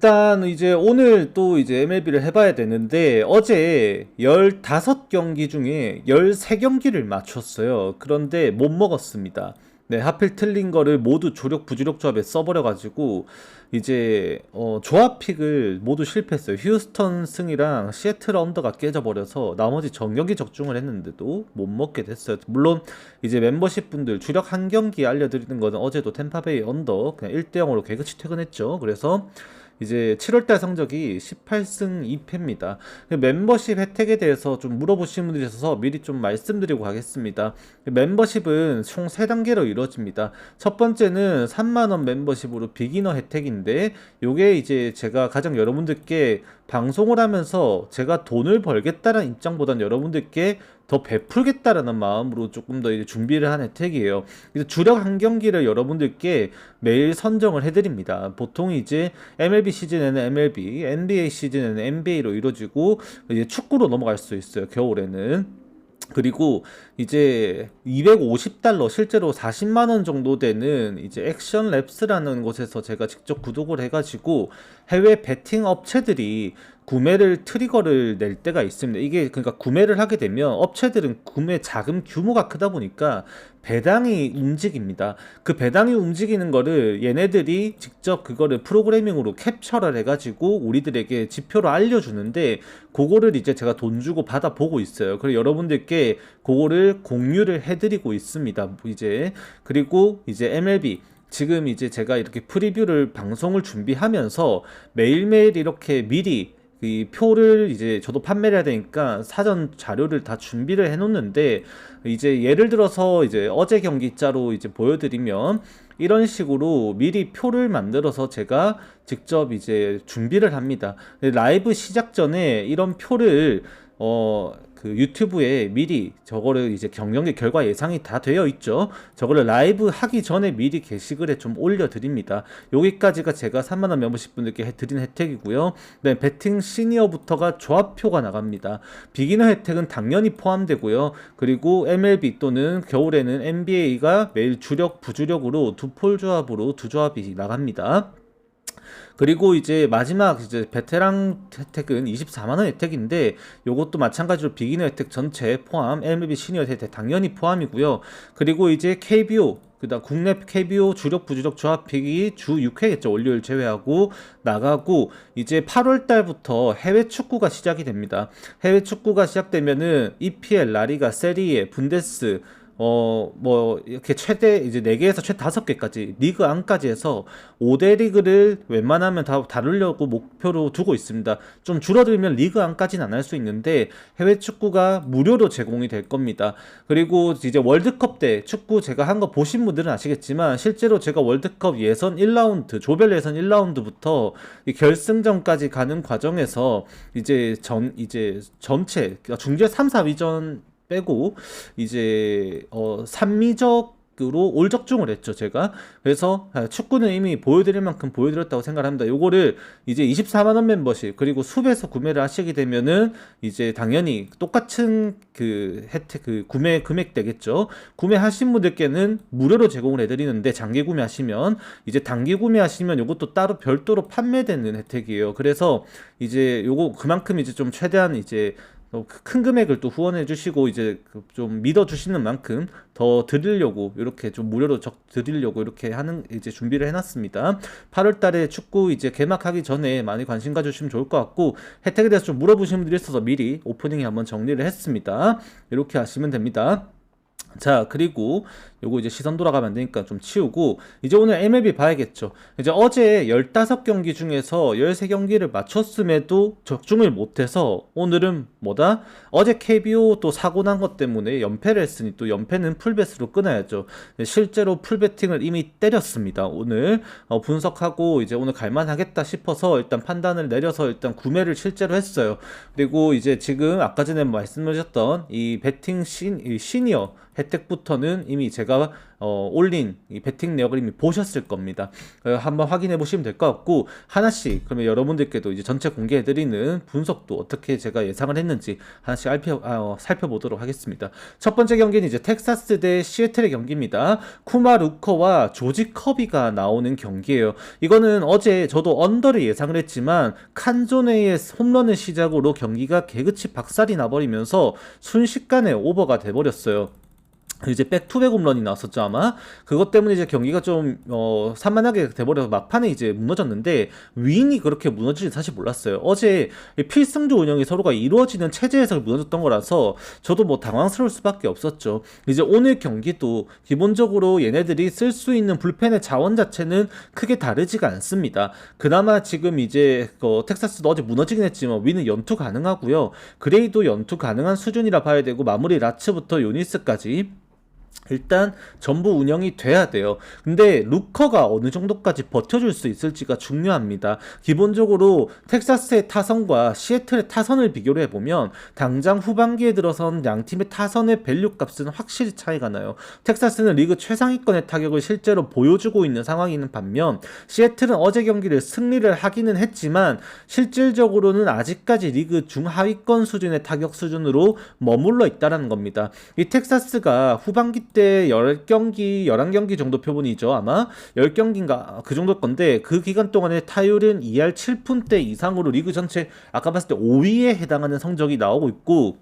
일단 이제 오늘 또 이제 MLB를 해봐야 되는데 어제 15경기 중에 13경기를 맞췄어요. 그런데 못 먹었습니다. 네, 하필 틀린 거를 모두 조력 부주력 조합에 써버려가지고 이제 조합픽을 모두 실패했어요. 휴스턴 승이랑 시애틀 언더가 깨져버려서 나머지 전경기 적중을 했는데도 못 먹게 됐어요. 물론 이제 멤버십 분들 주력 한 경기 알려드리는 거는 어제도 템파베이 언더 그냥 1대0으로 개그치 퇴근했죠. 그래서 이제 7월달 성적이 18승 2패입니다. 멤버십 혜택에 대해서 좀 물어보시는 분들이 있어서 미리 좀 말씀드리고 가겠습니다. 멤버십은 총 3단계로 이루어집니다. 첫 번째는 3만원 멤버십으로 비기너 혜택인데 요게 이제 제가 가장 여러분들께 방송을 하면서 제가 돈을 벌겠다는 입장보다는 여러분들께 더 베풀겠다라는 마음으로 조금 더 이제 준비를 한 혜택이에요. 그래서 주력 한 경기를 여러분들께 매일 선정을 해드립니다. 보통 이제 MLB 시즌에는 MLB, NBA 시즌에는 NBA로 이루어지고 이제 축구로 넘어갈 수 있어요. 겨울에는. 그리고 이제 250달러 실제로 40만 원 정도 되는 이제 액션 랩스라는 곳에서 제가 직접 구독을 해가지고 해외 베팅 업체들이 구매를 트리거를 낼 때가 있습니다. 이게 그러니까 구매를 하게 되면 업체들은 구매 자금 규모가 크다 보니까 배당이 움직입니다. 그 배당이 움직이는 거를 얘네들이 직접 그거를 프로그래밍으로 캡처를 해가지고 우리들에게 지표로 알려주는데 그거를 이제 제가 돈 주고 받아보고 있어요. 그리고 여러분들께 그거를 공유를 해드리고 있습니다. 이제 그리고 이제 MLB 지금 이제 제가 이렇게 프리뷰를 방송을 준비하면서 매일매일 이렇게 미리 이 표를 이제 저도 판매를 해야 되니까 사전 자료를 다 준비를 해 놓는데 이제 예를 들어서 이제 어제 경기자로 이제 보여드리면 이런 식으로 미리 표를 만들어서 제가 직접 이제 준비를 합니다. 라이브 시작 전에 이런 표를 그 유튜브에 미리 저거를 이제 경영의 결과 예상이 다 되어 있죠. 저거를 라이브 하기 전에 미리 게시글에 좀 올려드립니다. 여기까지가 제가 3만원 멤버십 분들께 해드린 혜택이고요. 네, 배팅 시니어부터가 조합표가 나갑니다. 비기너 혜택은 당연히 포함되고요. 그리고 MLB 또는 겨울에는 NBA가 매일 주력, 부주력으로 두 폴 조합으로 두 조합이 나갑니다. 그리고 이제 마지막 이제 베테랑 혜택은 24만원 혜택인데 요것도 마찬가지로 비기너 혜택 전체 포함, MLB 시니어 혜택 당연히 포함이고요. 그리고 이제 KBO 그다음 국내 KBO 주력 부주력 조합픽이 주 6회겠죠. 월요일 제외하고 나가고 이제 8월 달부터 해외 축구가 시작이 됩니다. 해외 축구가 시작되면은 EPL, 라리가, 세리에, 분데스 뭐 이렇게 최대 이제 4개에서 최대 5개까지 리그 안까지 해서 5대 리그를 웬만하면 다 다루려고 목표로 두고 있습니다. 좀 줄어들면 리그 안까지는 안 할 수 있는데 해외 축구가 무료로 제공이 될 겁니다. 그리고 이제 월드컵 때 축구 제가 한 거 보신 분들은 아시겠지만 실제로 제가 월드컵 예선 1라운드 조별 예선 1라운드부터 결승전까지 가는 과정에서 이제 전체 그러니까 중재 3, 4위전 빼고 이제 3미적으로 올적중을 했죠 제가. 그래서 축구는 이미 보여드릴 만큼 보여드렸다고 생각합니다. 요거를 이제 24만원 멤버십 그리고 숲에서 구매를 하시게 되면은 이제 당연히 똑같은 그 혜택 그 구매 금액 되겠죠. 구매하신 분들께는 무료로 제공을 해드리는데 장기 구매하시면 이제 단기 구매하시면 요것도 따로 별도로 판매되는 혜택이에요. 그래서 이제 요거 그만큼 이제 좀 최대한 이제 큰 금액을 또 후원해 주시고 이제 좀 믿어 주시는 만큼 더 드리려고 이렇게 좀 무료로 드리려고 이렇게 하는 이제 준비를 해놨습니다. 8월 달에 축구 이제 개막하기 전에 많이 관심 가주시면 좋을 것 같고 혜택에 대해서 좀 물어보시는 분들이 있어서 미리 오프닝에 한번 정리를 했습니다. 이렇게 하시면 됩니다. 자, 그리고 요거 이제 시선 돌아가면 안 되니까 좀 치우고 이제 오늘 MLB 봐야겠죠. 이제 어제 15경기 중에서 13경기를 맞췄음에도 적중을 못해서 오늘은 뭐다? 어제 KBO 또 사고 난 것 때문에 연패를 했으니 또 연패는 풀베스로 끊어야죠. 실제로 풀베팅을 이미 때렸습니다. 오늘 분석하고 이제 오늘 갈만하겠다 싶어서 일단 판단을 내려서 일단 구매를 실제로 했어요. 그리고 이제 지금 아까 전에 말씀하셨던 이 베팅 시니어 혜택부터는 이미 제가 올린 이 배팅 내역을 이미 보셨을 겁니다. 한번 확인해 보시면 될 것 같고, 하나씩 그러면 여러분들께도 이제 전체 공개해드리는 분석도 어떻게 제가 예상을 했는지 하나씩 살펴보도록 하겠습니다. 첫 번째 경기는 이제 텍사스 대 시애틀의 경기입니다. 쿠마 루커와 조지 커비가 나오는 경기예요. 이거는 어제 저도 언더를 예상을 했지만 칸조네의 홈런을 시작으로 경기가 개그치 박살이 나버리면서 순식간에 오버가 돼버렸어요. 이제 백투백 홈런이 나왔었죠 아마. 그것 때문에 이제 경기가 좀 산만하게 돼버려서 막판에 이제 무너졌는데, 윈이 그렇게 무너질지 사실 몰랐어요. 어제 필승조 운영이 서로가 이루어지는 체제에서 무너졌던 거라서 저도 뭐 당황스러울 수밖에 없었죠. 이제 오늘 경기도 기본적으로 얘네들이 쓸 수 있는 불펜의 자원 자체는 크게 다르지가 않습니다. 그나마 지금 이제 텍사스도 어제 무너지긴 했지만 윈은 연투 가능하고요. 그레이도 연투 가능한 수준이라 봐야 되고, 마무리 라츠부터 요니스까지 일단 전부 운영이 돼야 돼요. 근데 루커가 어느 정도까지 버텨줄 수 있을지가 중요합니다. 기본적으로 텍사스의 타선과 시애틀의 타선을 비교를 해보면 당장 후반기에 들어선 양 팀의 타선의 밸류 값은 확실히 차이가 나요. 텍사스는 리그 최상위권의 타격을 실제로 보여주고 있는 상황이는 반면, 시애틀은 어제 경기를 승리를 하기는 했지만 실질적으로는 아직까지 리그 중하위권 수준의 타격 수준으로 머물러 있다는 겁니다. 이 텍사스가 후반기 때 10경기, 11경기 정도 표본이죠. 아마 10경기인가 그 정도 건데, 그 기간 동안에 타율은 2할 7푼대 이상으로 리그 전체 아까 봤을 때 5위에 해당하는 성적이 나오고 있고,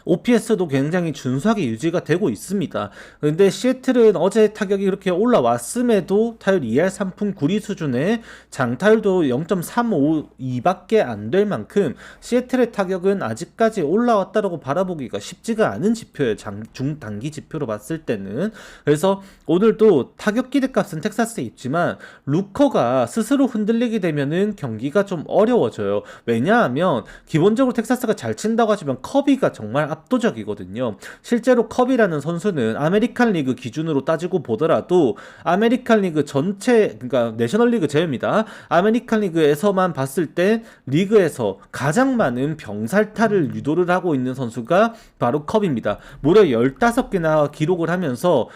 OPS도 굉장히 준수하게 유지가 되고 있습니다. 근데 시애틀은 어제 타격이 그렇게 올라왔음에도 타율 2할 3푼 9리 수준의 장타율도 0.352밖에 안 될 만큼 시애틀의 타격은 아직까지 올라왔다라고 바라보기가 쉽지가 않은 지표예요. 중단기 지표로 봤을 때는. 그래서 오늘도 타격 기대값은 텍사스에 있지만 루커가 스스로 흔들리게 되면은 경기가 좀 어려워져요. 왜냐하면 기본적으로 텍사스가 잘 친다고 하지만 커비가 정말 압도적이거든요. 실제로 컵이라는 선수는 아메리칸 리그 기준으로 따지고 보더라도 아메리칸 리그 전체, 그러니까 내셔널리그 제외입니다. 아메리칸 리그에서만 봤을 때 리그에서 가장 많은 병살타를 유도를 하고 있는 선수가 바로 컵입니다. 무려 15개나 기록을 하면서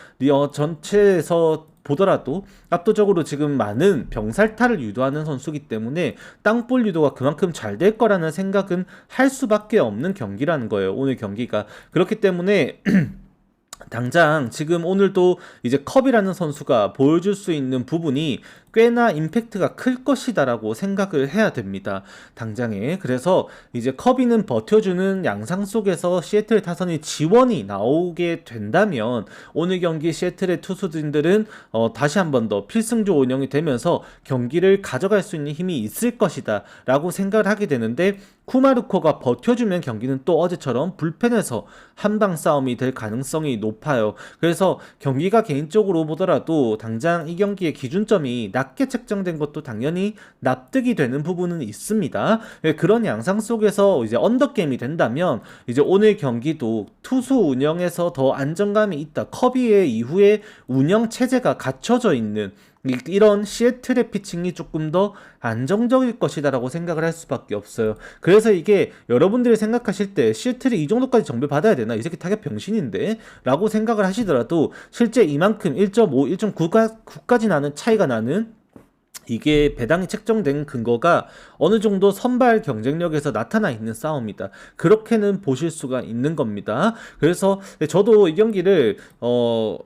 전체에서 보더라도 압도적으로 지금 많은 병살타를 유도하는 선수이기 때문에 땅볼 유도가 그만큼 잘 될 거라는 생각은 할 수밖에 없는 경기라는 거예요. 오늘 경기가. 그렇기 때문에 당장 지금 오늘도 이제 컵이라는 선수가 보여줄 수 있는 부분이 꽤나 임팩트가 클 것이다라고 생각을 해야 됩니다. 당장에. 그래서 이제 커비는 버텨주는 양상 속에서 시애틀 타선이 지원이 나오게 된다면 오늘 경기 시애틀의 투수진들은 다시 한 번 더 필승조 운영이 되면서 경기를 가져갈 수 있는 힘이 있을 것이다 라고 생각을 하게 되는데, 쿠마루코가 버텨주면 경기는 또 어제처럼 불펜에서 한방 싸움이 될 가능성이 높아요. 그래서 경기가 개인적으로 보더라도 당장 이 경기의 기준점이 낮게 책정된 것도 당연히 납득이 되는 부분은 있습니다. 그런 양상 속에서 이제 언더게임이 된다면 이제 오늘 경기도 투수 운영에서 더 안정감이 있다. 커비의 이후에 운영 체제가 갖춰져 있는 이런 시애틀의 피칭이 조금 더 안정적일 것이다라고 생각을 할 수밖에 없어요. 그래서 이게 여러분들이 생각하실 때 시애틀이 이 정도까지 정배 받아야 되나? 이 새끼 타격 병신인데? 라고 생각을 하시더라도 실제 이만큼 1.5, 1.9까지 나는 차이가 나는 이게 배당이 책정된 근거가 어느 정도 선발 경쟁력에서 나타나 있는 싸움이다. 그렇게는 보실 수가 있는 겁니다. 그래서 저도 이 경기를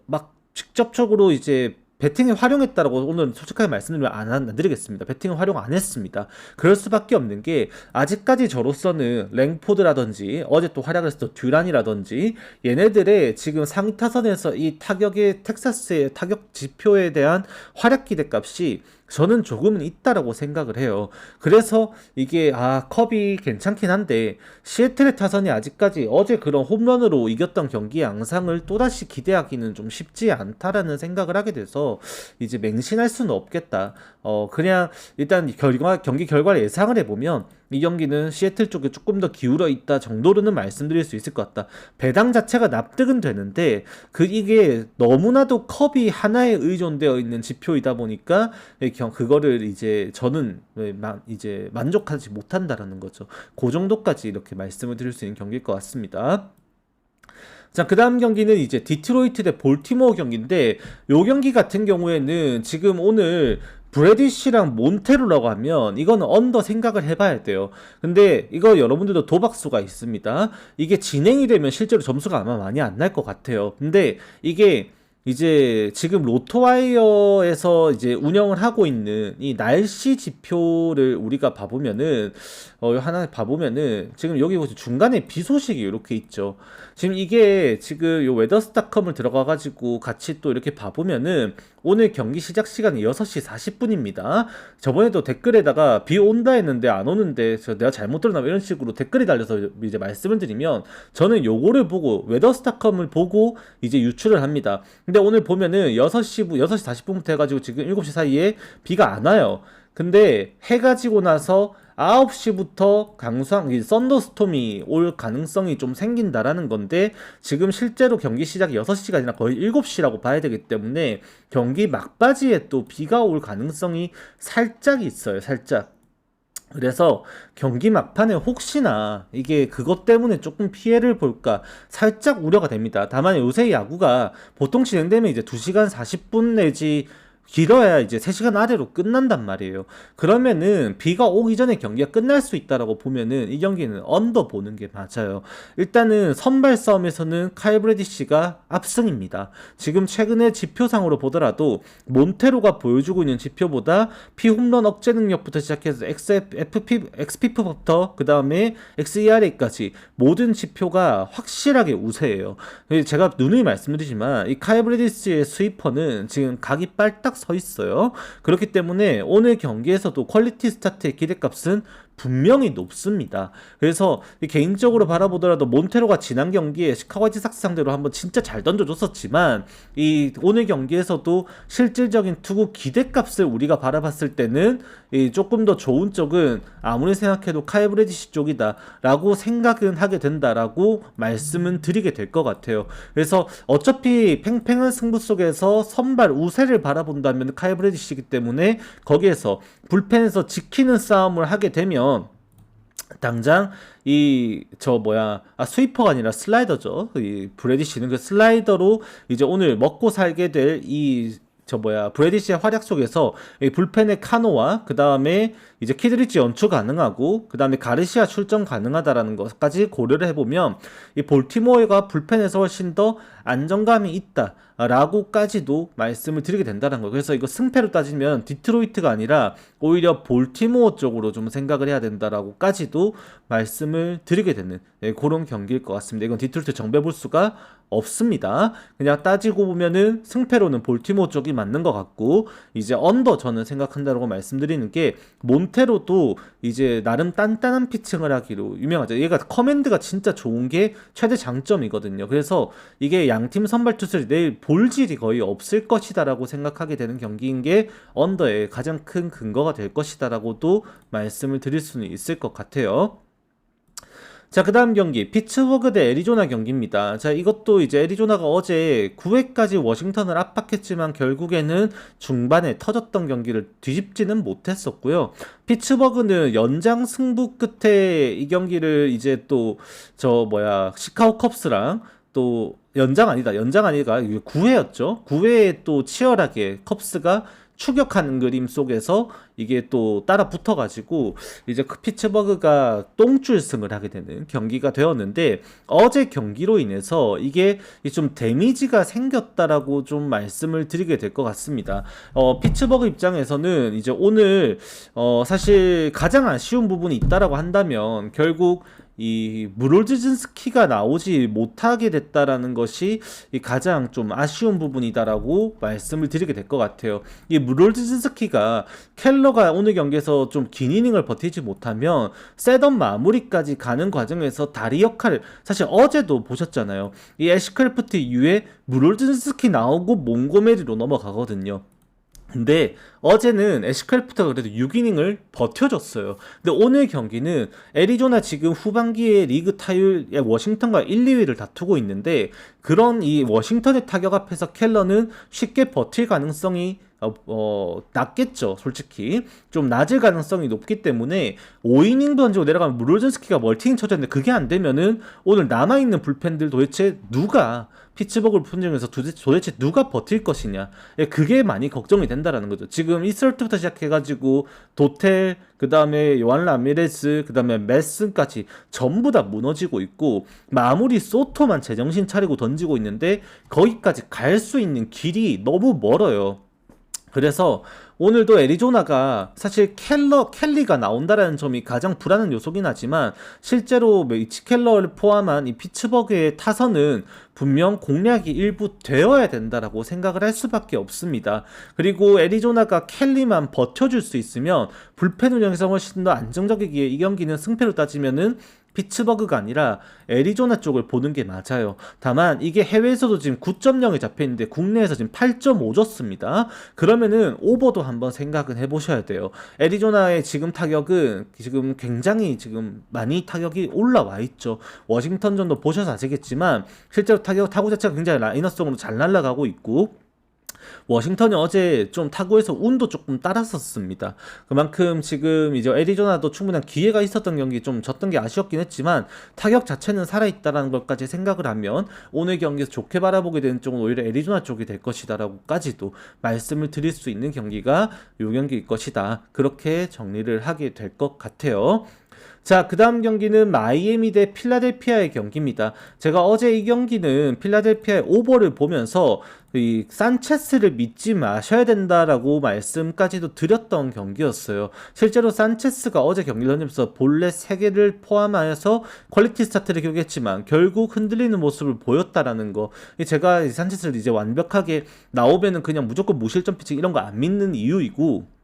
막 직접적으로 이제 배팅에 활용했다라고 오늘 솔직하게 말씀드리면 안 드리겠습니다. 배팅을 활용 안 했습니다. 그럴 수밖에 없는 게 아직까지 저로서는 랭포드라든지 어제 또 활약을 했던 듀란이라든지 얘네들의 지금 상위 타선에서 이 타격의 텍사스의 타격 지표에 대한 활약 기대값이 저는 조금은 있다라고 생각을 해요. 그래서 이게 컵이 괜찮긴 한데 시애틀의 타선이 아직까지 어제 그런 홈런으로 이겼던 경기 양상을 또다시 기대하기는 좀 쉽지 않다라는 생각을 하게 돼서 이제 맹신할 수는 없겠다. 그냥 일단 경기 결과를 예상을 해보면 이 경기는 시애틀 쪽에 조금 더 기울어 있다 정도로는 말씀드릴 수 있을 것 같다. 배당 자체가 납득은 되는데 이게 너무나도 컵이 하나에 의존되어 있는 지표이다 보니까 그거를 이제 저는 이제 만족하지 못한다라는 거죠. 그 정도까지 이렇게 말씀을 드릴 수 있는 경기일 것 같습니다. 자, 그 다음 경기는 이제 디트로이트 대 볼티모어 경기인데, 요 경기 같은 경우에는 지금 오늘 브래디쉬랑 몬테로라고 하면 이거는 언더 생각을 해봐야 돼요. 근데 이거 여러분들도 도박수가 있습니다. 이게 진행이 되면 실제로 점수가 아마 많이 안 날 것 같아요. 근데 이게 이제 지금 로토와이어에서 이제 운영을 하고 있는 이 날씨 지표를 우리가 봐보면은 하나 봐보면은 지금 여기 보시 중간에 비 소식이 이렇게 있죠. 지금 이게 지금 요 웨더스닷컴을 들어가가지고 같이 또 이렇게 봐보면은 오늘 경기 시작 시간이 6시 40분입니다. 저번에도 댓글에다가 비 온다 했는데 안 오는데 내가 잘못 들었나 이런 식으로 댓글이 달려서 이제 말씀을 드리면 저는 요거를 보고 웨더스닷컴을 보고 이제 유출을 합니다. 근데 오늘 보면은 6시 40분부터 해가지고 지금 7시 사이에 비가 안 와요. 근데 해가 지고 나서 9시부터 썬더스톰이 올 가능성이 좀 생긴다라는 건데, 지금 실제로 경기 시작이 6시가 아니라 거의 7시라고 봐야 되기 때문에 경기 막바지에 또 비가 올 가능성이 살짝 있어요, 살짝. 그래서 경기 막판에 혹시나 이게 그것 때문에 조금 피해를 볼까 살짝 우려가 됩니다. 다만 요새 야구가 보통 진행되면 이제 2시간 40분 내지 길어야 이제 3시간 아래로 끝난단 말이에요. 그러면은 비가 오기 전에 경기가 끝날 수 있다라고 보면은 이 경기는 언더 보는 게 맞아요. 일단은 선발 싸움에서는 카일 브래디쉬가 압승입니다. 지금 최근의 지표상으로 보더라도 몬테로가 보여주고 있는 지표보다 피홈런 억제 능력부터 시작해서 XFP부터 그 다음에 XERA까지 모든 지표가 확실하게 우세해요. 제가 누누이 말씀드리지만 이 카일 브래디쉬의 스위퍼는 지금 각이 빨딱 서 있어요. 그렇기 때문에 오늘 경기에서도 퀄리티 스타트의 기대값은 분명히 높습니다. 그래서 개인적으로 바라보더라도 몬테로가 지난 경기에 시카고 화이트삭스 상대로 한번 진짜 잘 던져줬었지만 이 오늘 경기에서도 실질적인 투구 기대값을 우리가 바라봤을 때는 이 조금 더 좋은 쪽은 아무리 생각해도 카일 브래디쉬 쪽이다 라고 생각은 하게 된다라고 말씀은 드리게 될 것 같아요. 그래서 어차피 팽팽한 승부 속에서 선발 우세를 바라본다면 카일 브래디쉬이기 때문에 거기에서 불펜에서 지키는 싸움을 하게 되면 당장 스위퍼가 아니라 슬라이더죠. 이 브래디쉬는 그 슬라이더로 이제 오늘 먹고 살게 될 브래디쉬의 활약 속에서 이 불펜의 카노와 그 다음에 이제 키드리치 연출 가능하고 그 다음에 가르시아 출전 가능하다라는 것까지 고려를 해보면 이 볼티모어가 불펜에서 훨씬 더 안정감이 있다라고까지도 말씀을 드리게 된다는 거예요. 그래서 이거 승패로 따지면 디트로이트가 아니라 오히려 볼티모어 쪽으로 좀 생각을 해야 된다라고까지도 말씀을 드리게 되는 그런 경기일 것 같습니다. 이건 디트로이트 정배 볼 수가 없습니다. 그냥 따지고 보면은 승패로는 볼티모어 쪽이 맞는 것 같고, 이제 언더 저는 생각한다고 말씀드리는 게 몬테로도 이제 나름 단단한 피칭을 하기로 유명하죠. 얘가 커맨드가 진짜 좋은 게 최대 장점이거든요. 그래서 이게 양팀 선발 투수들이 내일 볼질이 거의 없을 것이다라고 생각하게 되는 경기인 게 언더의 가장 큰 근거가 될 것이다라고도 말씀을 드릴 수는 있을 것 같아요. 자, 그 다음 경기 피츠버그 대 애리조나 경기입니다. 자, 이것도 이제 애리조나가 어제 9회까지 워싱턴을 압박했지만 결국에는 중반에 터졌던 경기를 뒤집지는 못했었고요. 피츠버그는 연장 승부 끝에 이 경기를 이제 또 시카고 컵스랑 또 연장 아니다 9회였죠. 9회에 또 치열하게 컵스가 추격하는 그림 속에서 이게 또 따라 붙어가지고 이제 피츠버그가 똥줄승을 하게 되는 경기가 되었는데, 어제 경기로 인해서 이게 좀 데미지가 생겼다라고 좀 말씀을 드리게 될 것 같습니다. 피츠버그 입장에서는 이제 오늘 사실 가장 아쉬운 부분이 있다라고 한다면 결국 이 무롤즈진스키가 나오지 못하게 됐다라는 것이 가장 좀 아쉬운 부분이다라고 말씀을 드리게 될 것 같아요. 이 무롤즈진스키가 켈러가 오늘 경기에서 좀 긴 이닝을 버티지 못하면 셋업 마무리까지 가는 과정에서 다리 역할을, 사실 어제도 보셨잖아요. 이 애쉬크래프트 이후에 무롤즈진스키 나오고 몽고메리로 넘어가거든요. 근데 어제는 애쉬크래프트가 그래도 6이닝을 버텨줬어요. 근데 오늘 경기는 애리조나 지금 후반기에 리그 타율 워싱턴과 1, 2위를 다투고 있는데, 그런 이 워싱턴의 타격 앞에서 켈러는 쉽게 버틸 가능성이 낮겠죠. 솔직히 좀 낮을 가능성이 높기 때문에 5이닝 던지고 내려가면 무롤전스키가 멀티닝 쳐졌는데 그게 안 되면은 오늘 남아있는 불펜들 도대체 누가 피츠버그를 분쟁해서 도대체 누가 버틸 것이냐. 예, 그게 많이 걱정이 된다라는 거죠. 지금 이설트부터 시작해가지고 도텔, 그 다음에 요한 라미레스, 그 다음에 메슨까지 전부 다 무너지고 있고 마무리 소토만 제정신 차리고 던지고 있는데 거기까지 갈 수 있는 길이 너무 멀어요. 그래서 오늘도 애리조나가 사실 켈리가 나온다라는 점이 가장 불안한 요소긴 하지만 실제로 미치 켈러를 포함한 이 피츠버그의 타선은 분명 공략이 일부 되어야 된다라고 생각을 할 수밖에 없습니다. 그리고 애리조나가 켈리만 버텨줄 수 있으면 불펜 운영에서 훨씬 더 안정적이기에 이 경기는 승패로 따지면은 피츠버그가 아니라 애리조나 쪽을 보는 게 맞아요. 다만 이게 해외에서도 지금 9.0에 잡혀있는데 국내에서 지금 8.5 줬습니다. 그러면은 오버도 한번 생각은 해보셔야 돼요. 애리조나의 지금 타격은 지금 굉장히 지금 많이 타격이 올라와 있죠. 워싱턴전도 보셔서 아시겠지만 실제로 타구 자체가 굉장히 라이너성으로 잘 날아가고 있고 워싱턴이 어제 좀 타구에서 운도 조금 따랐었습니다. 그만큼 지금 이제 애리조나도 충분한 기회가 있었던 경기 좀 졌던 게 아쉬웠긴 했지만 타격 자체는 살아있다라는 것까지 생각을 하면 오늘 경기에서 좋게 바라보게 되는 쪽은 오히려 애리조나 쪽이 될 것이다라고까지도 말씀을 드릴 수 있는 경기가 이 경기일 것이다. 그렇게 정리를 하게 될 것 같아요. 자, 그 다음 경기는 마이애미 대 필라델피아의 경기입니다. 제가 어제 이 경기는 필라델피아의 오버를 보면서 이 산체스를 믿지 마셔야 된다라고 말씀까지도 드렸던 경기였어요. 실제로 산체스가 어제 경기를 던지면서 볼넷 3개를 포함하여서 퀄리티 스타트를 기록했지만 결국 흔들리는 모습을 보였다라는 거. 제가 이 산체스를 이제 완벽하게 나오면은 그냥 무조건 무실점 피칭 이런 거 안 믿는 이유이고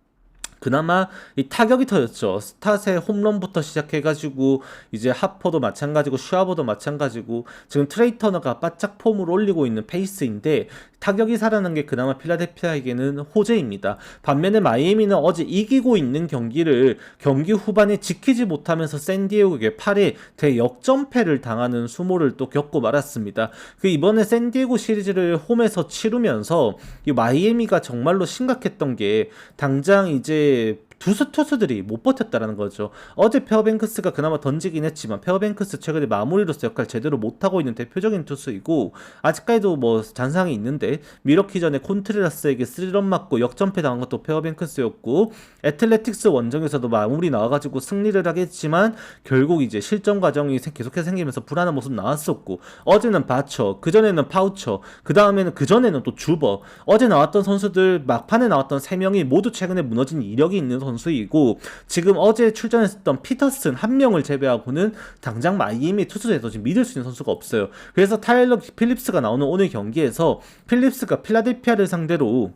그나마 이 타격이 터졌죠. 스탓의 홈런부터 시작해가지고 이제 하퍼도 마찬가지고 슈아버도 마찬가지고 지금 트레이 터너가 바짝 폼을 올리고 있는 페이스인데 타격이 살아난 게 그나마 필라델피아에게는 호재입니다. 반면에 마이애미는 어제 이기고 있는 경기를 경기 후반에 지키지 못하면서 샌디에고에게 8회 대역전패를 당하는 수모를 또 겪고 말았습니다. 그 이번에 샌디에고 시리즈를 홈에서 치르면서 이 마이애미가 정말로 심각했던 게 당장 이제 투수들이 못 버텼다라는 거죠. 어제 페어뱅크스가 그나마 던지긴 했지만 페어뱅크스 최근에 마무리로서 역할 제대로 못하고 있는 대표적인 투수이고 아직까지도 뭐 잔상이 있는데 미러키 전에 콘트레라스에게 3런 맞고 역전패 당한 것도 페어뱅크스였고 애틀레틱스 원정에서도 마무리 나와가지고 승리를 하겠지만 결국 이제 실점 과정이 계속해서 생기면서 불안한 모습 나왔었고 어제는 바처, 그전에는 파우처, 그 다음에는 그전에는 또 주버 어제 나왔던 선수들 막판에 나왔던 3명이 모두 최근에 무너진 이력이 있는 선수이고 지금 어제 출전했었던 피터슨 한 명을 제외하고는 당장 마이애미 투수에서 지금 믿을 수 있는 선수가 없어요. 그래서 타일러 필립스가 나오는 오늘 경기에서 필립스가 필라델피아를 상대로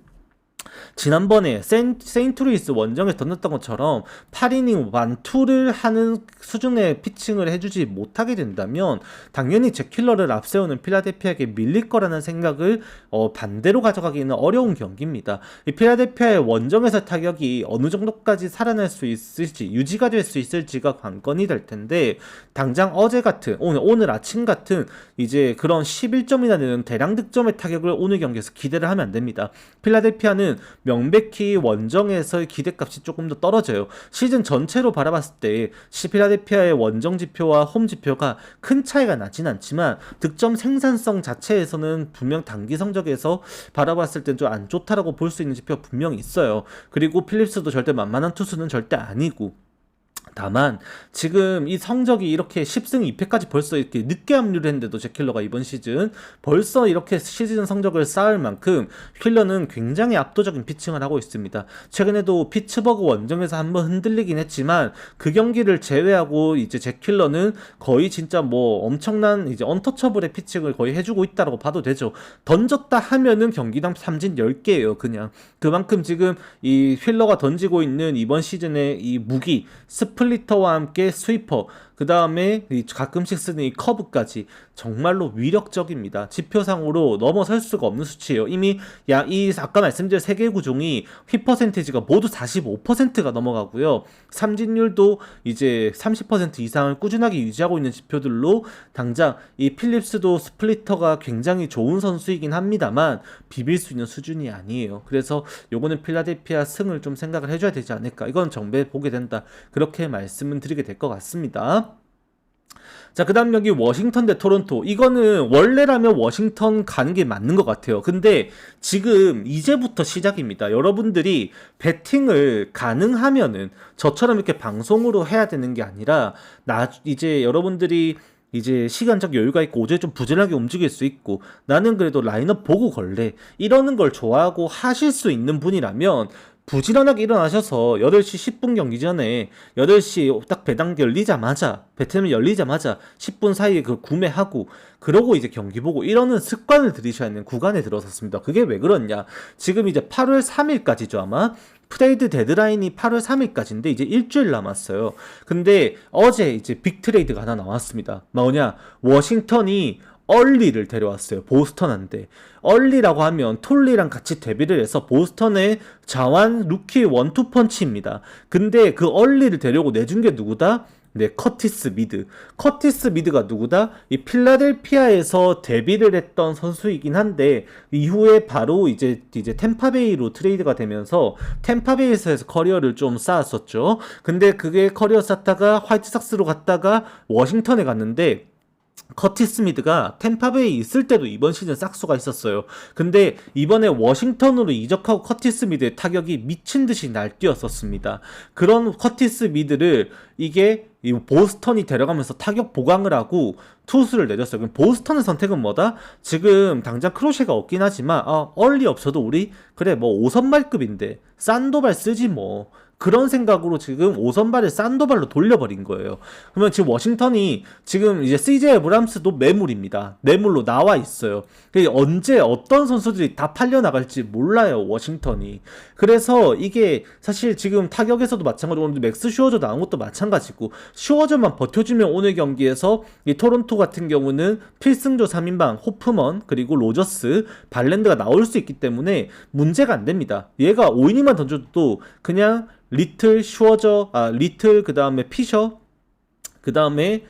지난번에 세인트루이스 원정에 던졌던 것처럼 8이닝 완투를 하는 수준의 피칭을 해주지 못하게 된다면 당연히 잭킬러를 앞세우는 필라델피아에게 밀릴 거라는 생각을 반대로 가져가기는 어려운 경기입니다. 이 필라델피아의 원정에서 타격이 어느 정도까지 살아날 수 있을지 유지가 될 수 있을지가 관건이 될 텐데 당장 어제 같은 오늘 아침 같은 이제 그런 11점이나 되는 대량 득점의 타격을 오늘 경기에서 기대를 하면 안 됩니다. 필라델피아는 명백히 원정에서의 기대값이 조금 더 떨어져요. 시즌 전체로 바라봤을 때 필라델피아의 원정 지표와 홈 지표가 큰 차이가 나진 않지만 득점 생산성 자체에서는 분명 단기 성적에서 바라봤을 땐 좀 안 좋다라고 볼 수 있는 지표가 분명히 있어요. 그리고 필립스도 절대 만만한 투수는 절대 아니고 다만 지금 이 성적이 이렇게 10승 2패까지 벌써 이렇게 늦게 합류를 했는데도 잭킬러가 이번 시즌 벌써 이렇게 시즌 성적을 쌓을 만큼 킬러는 굉장히 압도적인 피칭을 하고 있습니다. 최근에도 피츠버그 원정에서 한번 흔들리긴 했지만 그 경기를 제외하고 이제 잭킬러는 거의 진짜 뭐 엄청난 이제 언터처블의 피칭을 거의 해주고 있다라고 봐도 되죠. 던졌다 하면은 경기당 삼진 10개예요. 그냥 그만큼 지금 이 휠러가 던지고 있는 이번 시즌의 이 무기 스플리터와 함께 스위퍼 그 다음에 가끔씩 쓰는 이 커브까지 정말로 위력적입니다. 지표상으로 넘어설 수가 없는 수치예요. 이미 이 아까 말씀드린 세 개 구종이 휘 퍼센티지가 모두 45%가 넘어가고요. 삼진율도 이제 30% 이상을 꾸준하게 유지하고 있는 지표들로 당장 이 필립스도 스플리터가 굉장히 좋은 선수이긴 합니다만 비빌 수 있는 수준이 아니에요. 그래서 요거는 필라델피아 승을 좀 생각을 해줘야 되지 않을까. 이건 정배 보게 된다. 그렇게 말씀을 드리게 될 것 같습니다. 자, 그 다음 경기 워싱턴 대 토론토. 이거는 원래라면 워싱턴 가는 게 맞는 것 같아요. 근데 지금 이제부터 시작입니다. 여러분들이 배팅을 가능하면은 저처럼 이렇게 방송으로 해야 되는 게 아니라 이제 여러분들이 이제 시간적 여유가 있고 오전에 좀 부지런하게 움직일 수 있고 나는 그래도 라인업 보고 걸래 이러는 걸 좋아하고 하실 수 있는 분이라면 부지런하게 일어나셔서 8시 10분 경기 전에 8시 딱 배당 열리자마자 배틀이 열리자마자 10분 사이에 그걸 구매하고 그러고 이제 경기 보고 이러는 습관을 들이셔야 하는 구간에 들어섰습니다. 그게 왜 그러냐, 지금 이제 8월 3일까지죠 아마 트레이드 데드라인이 8월 3일까지인데 이제 일주일 남았어요. 근데 어제 이제 빅 트레이드가 하나 나왔습니다. 뭐냐, 워싱턴이 얼리를 데려왔어요. 보스턴한테. 얼리라고 하면 톨리랑 같이 데뷔를 해서 보스턴의 자완 루키 원투펀치입니다. 근데 그 얼리를 데려오고 내준 게 누구다? 네, 커티스 미드. 커티스 미드가 누구다? 이 필라델피아에서 데뷔를 했던 선수이긴 한데 이후에 바로 이제 템파베이로 트레이드가 되면서 템파베이에서 커리어를 좀 쌓았었죠. 근데 그게 커리어 쌓다가 화이트삭스로 갔다가 워싱턴에 갔는데 커티스 미드가 템파베이 있을 때도 이번 시즌 싹수가 있었어요. 근데 이번에 워싱턴으로 이적하고 커티스 미드의 타격이 미친듯이 날뛰었었습니다. 그런 커티스 미드를 이게 이 보스턴이 데려가면서 타격 보강을 하고 투수를 내줬어요. 그럼 보스턴의 선택은 뭐다? 지금 당장 크로셰가 없긴 하지만 얼리 없어도 우리 그래 뭐 5선발급인데 산도발 쓰지 뭐, 그런 생각으로 지금 5선발을 산도발로 돌려버린 거예요. 그러면 지금 워싱턴이 지금 이제 CJ 에브람스도 매물입니다. 매물로 나와 있어요. 언제 어떤 선수들이 다 팔려나갈지 몰라요, 워싱턴이. 그래서 이게 사실 지금 타격에서도 마찬가지고 맥스 슈어저 나온 것도 마찬가지고 슈어저만 버텨주면 오늘 경기에서 이 토론토 같은 경우는 필승조 3인방 호프먼 그리고 로저스 발랜드가 나올 수 있기 때문에 문제가 안 됩니다. 얘가 5이닝만 던져도 그냥 리틀 슈어저 리틀 그 다음에 피셔 그 다음에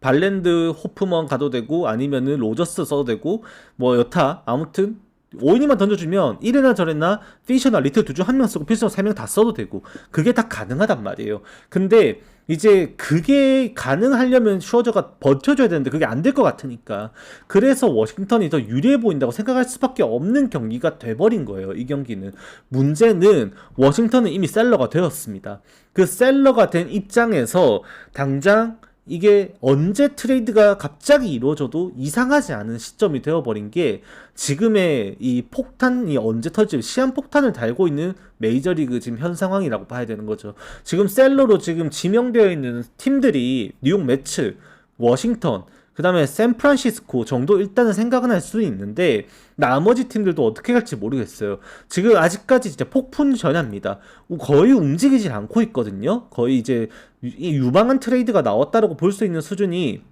발랜드 호프먼 가도 되고 아니면은 로저스 써도 되고 뭐 여타 아무튼 5이닝만 던져주면 이래나 저래나 피셔나 리틀 두 중 한 명 쓰고 필승 3명 다 써도 되고 그게 다 가능하단 말이에요. 근데 이제 그게 가능하려면 슈어저가 버텨줘야 되는데 그게 안 될 것 같으니까 그래서 워싱턴이 더 유리해 보인다고 생각할 수밖에 없는 경기가 돼버린 거예요. 이 경기는 문제는 워싱턴은 이미 셀러가 되었습니다. 그 셀러가 된 입장에서 당장 이게 언제 트레이드가 갑자기 이루어져도 이상하지 않은 시점이 되어버린 게 지금의 이 폭탄이 언제 터질지 시한폭탄을 달고 있는 메이저리그 지금 현 상황이라고 봐야 되는 거죠. 지금 셀러로 지금 지명되어 있는 팀들이 뉴욕 매츠, 워싱턴, 그 다음에 샌프란시스코 정도 일단은 생각은 할 수 있는데 나머지 팀들도 어떻게 갈지 모르겠어요. 지금 아직까지 진짜 폭풍 전야입니다. 거의 움직이질 않고 있거든요. 거의 이제 유망한 트레이드가 나왔다라고 볼 수 있는 수준이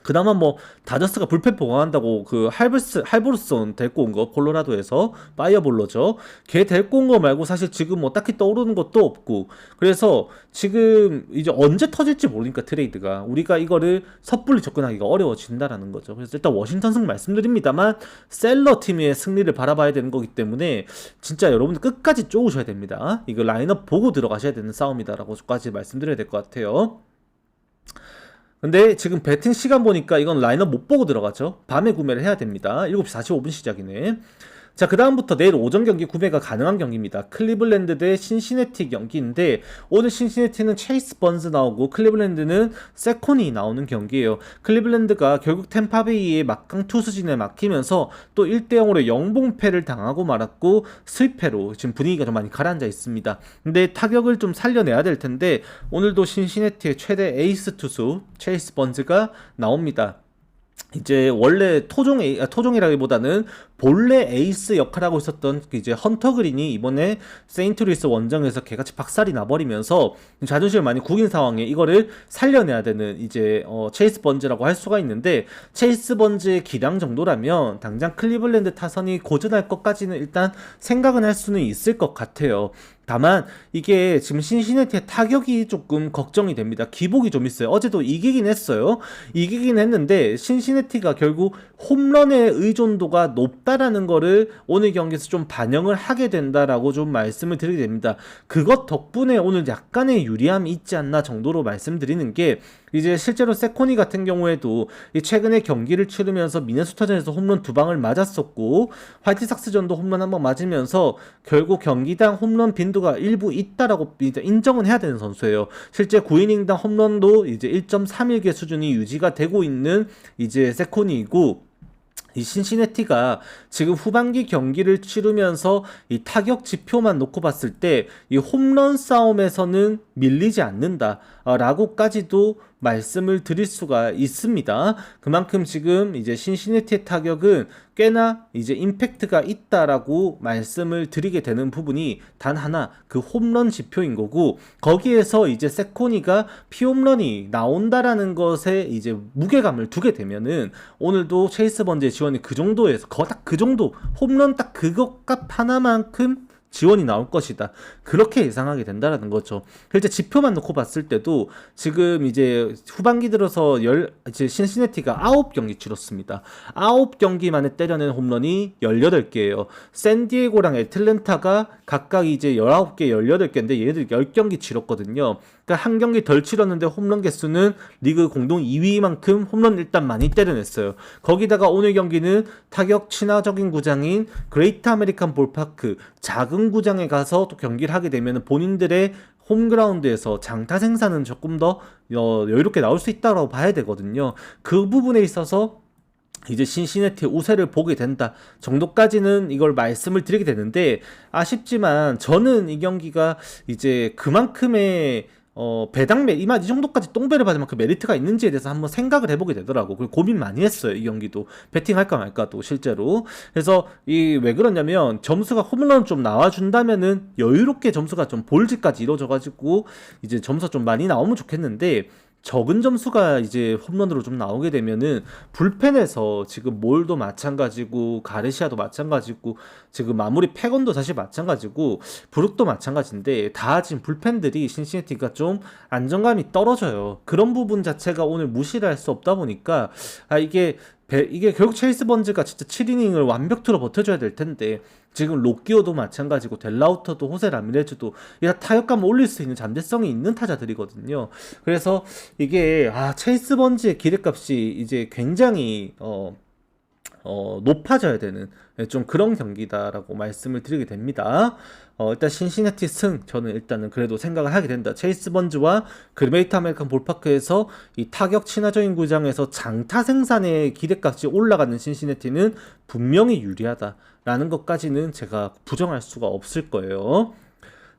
그나마 뭐 다저스가 불펜 보강한다고 그 할브루슨 데리고 온 거 콜로라도에서 파이어볼러죠. 걔 데리고 온 거 말고 사실 지금 뭐 딱히 떠오르는 것도 없고 그래서 지금 이제 언제 터질지 모르니까 트레이드가 우리가 이거를 섣불리 접근하기가 어려워진다라는 거죠. 그래서 일단 워싱턴 승 말씀드립니다만 셀러 팀의 승리를 바라봐야 되는 거기 때문에 진짜 여러분들 끝까지 쪼우셔야 됩니다. 이거 라인업 보고 들어가셔야 되는 싸움이다라고까지 말씀드려야 될 것 같아요. 근데 지금 배팅 시간 보니까 이건 라인업 못 보고 들어가죠. 밤에 구매를 해야 됩니다. 7시 45분 시작이네. 자, 그 다음부터 내일 오전 경기 구매가 가능한 경기입니다. 클리블랜드 대 신시내티 경기인데 오늘 신시내티는 체이스 번즈 나오고 클리블랜드는 세콘이 나오는 경기예요. 클리블랜드가 결국 템파베이의 막강 투수진에 막히면서 또 1대0으로 영봉패를 당하고 말았고 스위패로 지금 분위기가 좀 많이 가라앉아 있습니다. 근데 타격을 좀 살려내야 될 텐데 오늘도 신시내티의 최대 에이스 투수 체이스 번즈가 나옵니다. 이제 원래 토종이라기보다는 본래 에이스 역할하고 있었던 이제 헌터 그린이 이번에 세인트루이스 원정에서 개같이 박살이 나버리면서 자존심을 많이 구긴 상황에 이거를 살려내야 되는 이제 체이스 번즈라고 할 수가 있는데, 체이스 번즈의 기량 정도라면 당장 클리블랜드 타선이 고전할 것까지는 일단 생각은 할 수는 있을 것 같아요. 다만 이게 지금 신시내티의 타격이 조금 걱정이 됩니다. 기복이 좀 있어요. 어제도 이기긴 했어요. 이기긴 했는데 신시내티가 결국 홈런의 의존도가 높다라는 거를 오늘 경기에서 좀 반영을 하게 된다라고 좀 말씀을 드리게 됩니다. 그것 덕분에 오늘 약간의 유리함이 있지 않나 정도로 말씀드리는 게, 이제 실제로 세코니 같은 경우에도 최근에 경기를 치르면서 미네소타전에서 홈런 2방을 맞았었고, 화이트삭스전도 홈런 1방 맞으면서 결국 경기당 홈런 빈도가 일부 있다라고 이제 인정은 해야 되는 선수예요. 실제 9이닝당 홈런도 이제 1.31개 수준이 유지가 되고 있는 이제 세코니이고, 이 신시내티가 지금 후반기 경기를 치르면서 이 타격 지표만 놓고 봤을 때 이 홈런 싸움에서는 밀리지 않는다 라고까지도 말씀을 드릴 수가 있습니다. 그만큼 지금 이제 신시내티의 타격은 꽤나 이제 임팩트가 있다라고 말씀을 드리게 되는 부분이 단 하나, 그 홈런 지표인 거고, 거기에서 이제 세코니가 피홈런이 나온다라는 것에 이제 무게감을 두게 되면은 오늘도 체이스 번즈의 지원이 그 정도에서 딱 그 정도 홈런 딱 그것 값 하나만큼 지원이 나올 것이다, 그렇게 예상하게 된다라는 거죠. 실제 지표만 놓고 봤을 때도 지금 이제 후반기 들어서 이제 신시내티가 9경기 치렀습니다. 9경기 만에 때려낸 홈런이 18개예요. 샌디에고랑 애틀랜타가 각각 이제 19개, 18개인데 얘네들 10경기 치렀거든요. 그러니까 한 경기 덜 치렀는데 홈런 개수는 리그 공동 2위만큼 홈런 일단 많이 때려냈어요. 거기다가 오늘 경기는 타격 친화적인 구장인 그레이트 아메리칸 볼파크, 작은 구장에 가서 또 경기를 하게 되면 본인들의 홈그라운드에서 장타 생산은 조금 더 여유롭게 나올 수 있다고 봐야 되거든요. 그 부분에 있어서 이제 신시내티의 우세를 보게 된다 정도까지는 이걸 말씀을 드리게 되는데, 아쉽지만 저는 이 경기가 이제 그만큼의 배당 이 정도까지 똥배를 받을 만큼 메리트가 있는지에 대해서 한번 생각을 해보게 되더라고. 그리고 고민 많이 했어요, 이 경기도. 배팅할까 말까도 실제로. 그래서 왜 그러냐면 점수가 홈런 좀 나와준다면은 여유롭게 점수가 좀 볼즈까지 이루어져가지고 이제 점수가 좀 많이 나오면 좋겠는데, 적은 점수가 이제 홈런으로 좀 나오게 되면은 불펜에서 지금 몰도 마찬가지고 가르시아도 마찬가지고 지금 마무리 패건도 사실 마찬가지고 브룩도 마찬가지인데, 다 지금 불펜들이 신시내티가 좀 안정감이 떨어져요. 그런 부분 자체가 오늘 무시를 할 수 없다 보니까 이게 결국 체이스 번즈가 진짜 7이닝을 완벽투로 버텨줘야 될 텐데, 지금 로키오도 마찬가지고 델라우터도 호세 라미레즈도 타격감 올릴 수 있는 잠재성이 있는 타자들이거든요. 그래서 이게 체이스 번즈의 기대값이 이제 굉장히 높아져야 되는 좀 그런 경기다라고 말씀을 드리게 됩니다. 일단 신시내티 승, 저는 일단은 그래도 생각을 하게 된다. 체이스 번즈와 그레이트 아메리칸 볼파크에서 이 타격 친화적인 구장에서 장타 생산의 기대값이 올라가는 신시내티는 분명히 유리하다라는 것까지는 제가 부정할 수가 없을 거예요.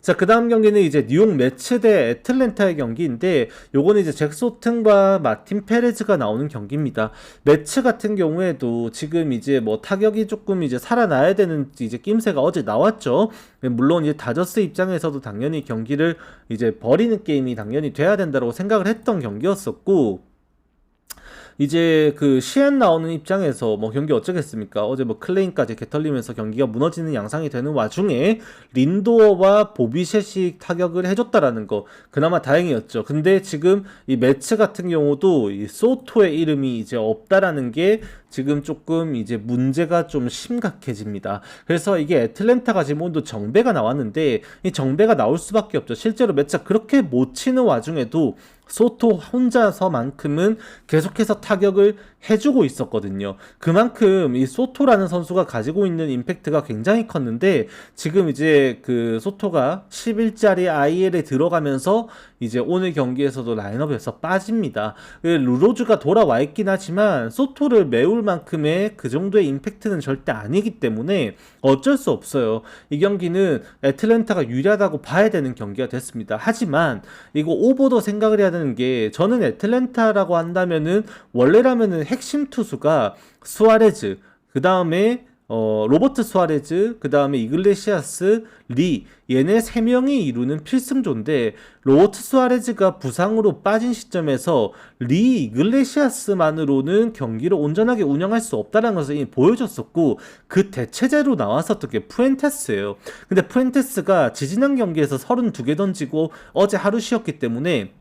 자, 그 다음 경기는 이제 뉴욕 매츠 대 애틀랜타의 경기인데, 요거는 이제 잭 소튼과 마틴 페레즈가 나오는 경기입니다. 매츠 같은 경우에도 지금 이제 뭐 타격이 조금 이제 살아나야 되는 이제 낌새가 어제 나왔죠. 물론 이제 다저스 입장에서도 당연히 경기를 이제 버리는 게임이 당연히 돼야 된다고 생각을 했던 경기였었고, 이제 그 시엔 나오는 입장에서 뭐 경기 어쩌겠습니까? 어제 뭐 클레인까지 개털리면서 경기가 무너지는 양상이 되는 와중에 린도어와 보비셋이 타격을 해줬다라는 거 그나마 다행이었죠. 근데 지금 이 매츠 같은 경우도 이 소토의 이름이 이제 없다라는 게 지금 조금 이제 문제가 좀 심각해집니다. 그래서 이게 애틀랜타가 지금 오늘도 정배가 나왔는데, 이 정배가 나올 수밖에 없죠. 실제로 매츠가 그렇게 못 치는 와중에도 소토 혼자서만큼은 계속해서 타격을 해주고 있었거든요. 그만큼 이 소토라는 선수가 가지고 있는 임팩트가 굉장히 컸는데, 지금 이제 그 소토가 10일짜리 IL에 들어가면서 이제 오늘 경기에서도 라인업에서 빠집니다. 루로즈가 돌아와 있긴 하지만 소토를 메울 만큼의 그 정도의 임팩트는 절대 아니기 때문에 어쩔 수 없어요. 이 경기는 애틀랜타가 유리하다고 봐야 되는 경기가 됐습니다. 하지만 이거 오버도 생각을 해야 되는 게, 저는 애틀랜타라고 한다면은 원래라면은 핵심 투수가 수아레즈, 그 다음에 로버트 수아레즈, 그 다음에 이글레시아스, 리, 얘네 3명이 이루는 필승조인데, 로버트 수아레즈가 부상으로 빠진 시점에서 리, 이글레시아스만으로는 경기를 온전하게 운영할 수 없다는 것을 이미 보여줬었고, 그 대체제로 나왔었던 게 푸엔테스예요. 근데 푸엔테스가 지지난 경기에서 32개 던지고 어제 하루 쉬었기 때문에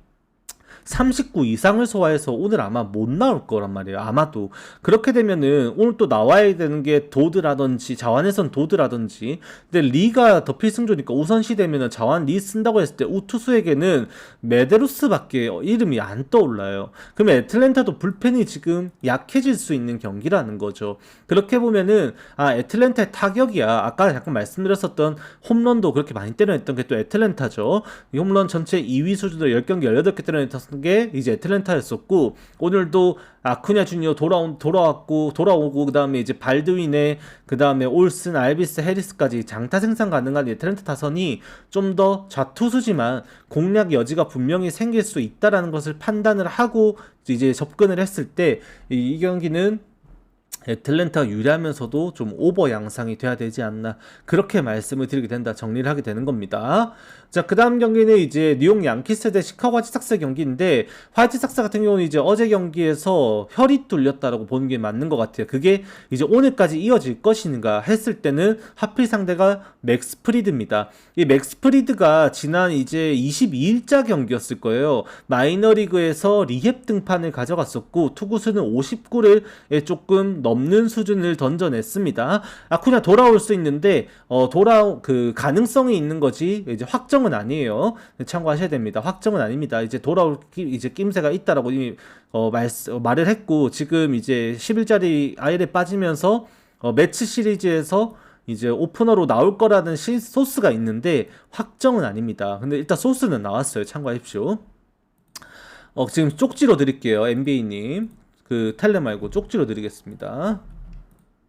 39 이상을 소화해서 오늘 아마 못 나올 거란 말이에요. 아마도. 그렇게 되면은 오늘 또 나와야 되는 게 도드라든지 자완에선 도드라든지. 근데 리가 더 필승조니까 우선시 되면은 자완 리 쓴다고 했을 때 우투수에게는 메데루스밖에 이름이 안 떠올라요. 그러면 애틀랜타도 불펜이 지금 약해질 수 있는 경기라는 거죠. 그렇게 보면은 애틀랜타의 타격이야. 아까 잠깐 말씀드렸었던 홈런도 그렇게 많이 때려냈던 게 또 애틀랜타죠. 이 홈런 전체 2위 수준으로 10경기 18개 때려냈던 게 이제 애틀랜타였었고, 오늘도 아쿠냐 주니어 돌아오고, 그 다음에 이제 발드윈에, 그 다음에 올슨, 알비스, 해리스까지 장타 생산 가능한 애틀랜타 타선이 좀 더 좌투수지만 공략 여지가 분명히 생길 수 있다라는 것을 판단을 하고 이제 접근을 했을 때 이 경기는 애틀랜타가 유리하면서도 좀 오버 양상이 돼야 되지 않나, 그렇게 말씀을 드리게 된다, 정리를 하게 되는 겁니다. 자, 그 다음 경기는 이제 뉴욕 양키스 대 시카고 화이트삭스 경기인데, 화이트삭스 같은 경우는 이제 어제 경기에서 혈이 뚫렸다라고 보는 게 맞는 것 같아요. 그게 이제 오늘까지 이어질 것인가 했을 때는 하필 상대가 맥스 프리드입니다. 이 맥스 프리드가 지난 이제 22일자 경기였을 거예요. 마이너리그에서 리헵 등판을 가져갔었고, 투구수는 59를 조금 넘는 수준을 던져냈습니다. 아쿠냐 돌아올 수 있는데 그 가능성이 있는 거지 이제 확정은 아니에요. 참고하셔야 됩니다. 확정은 아닙니다. 이제 돌아올 이제 낌새가 있다라고 이미 말을 했고, 지금 이제 10일짜리 IL에 빠지면서 매치 시리즈에서 이제 오프너로 나올 거라는 소스가 있는데 확정은 아닙니다. 근데 일단 소스는 나왔어요. 참고하십시오. 지금 쪽지로 드릴게요. NBA님. 그 텔레 말고 쪽지로 드리겠습니다.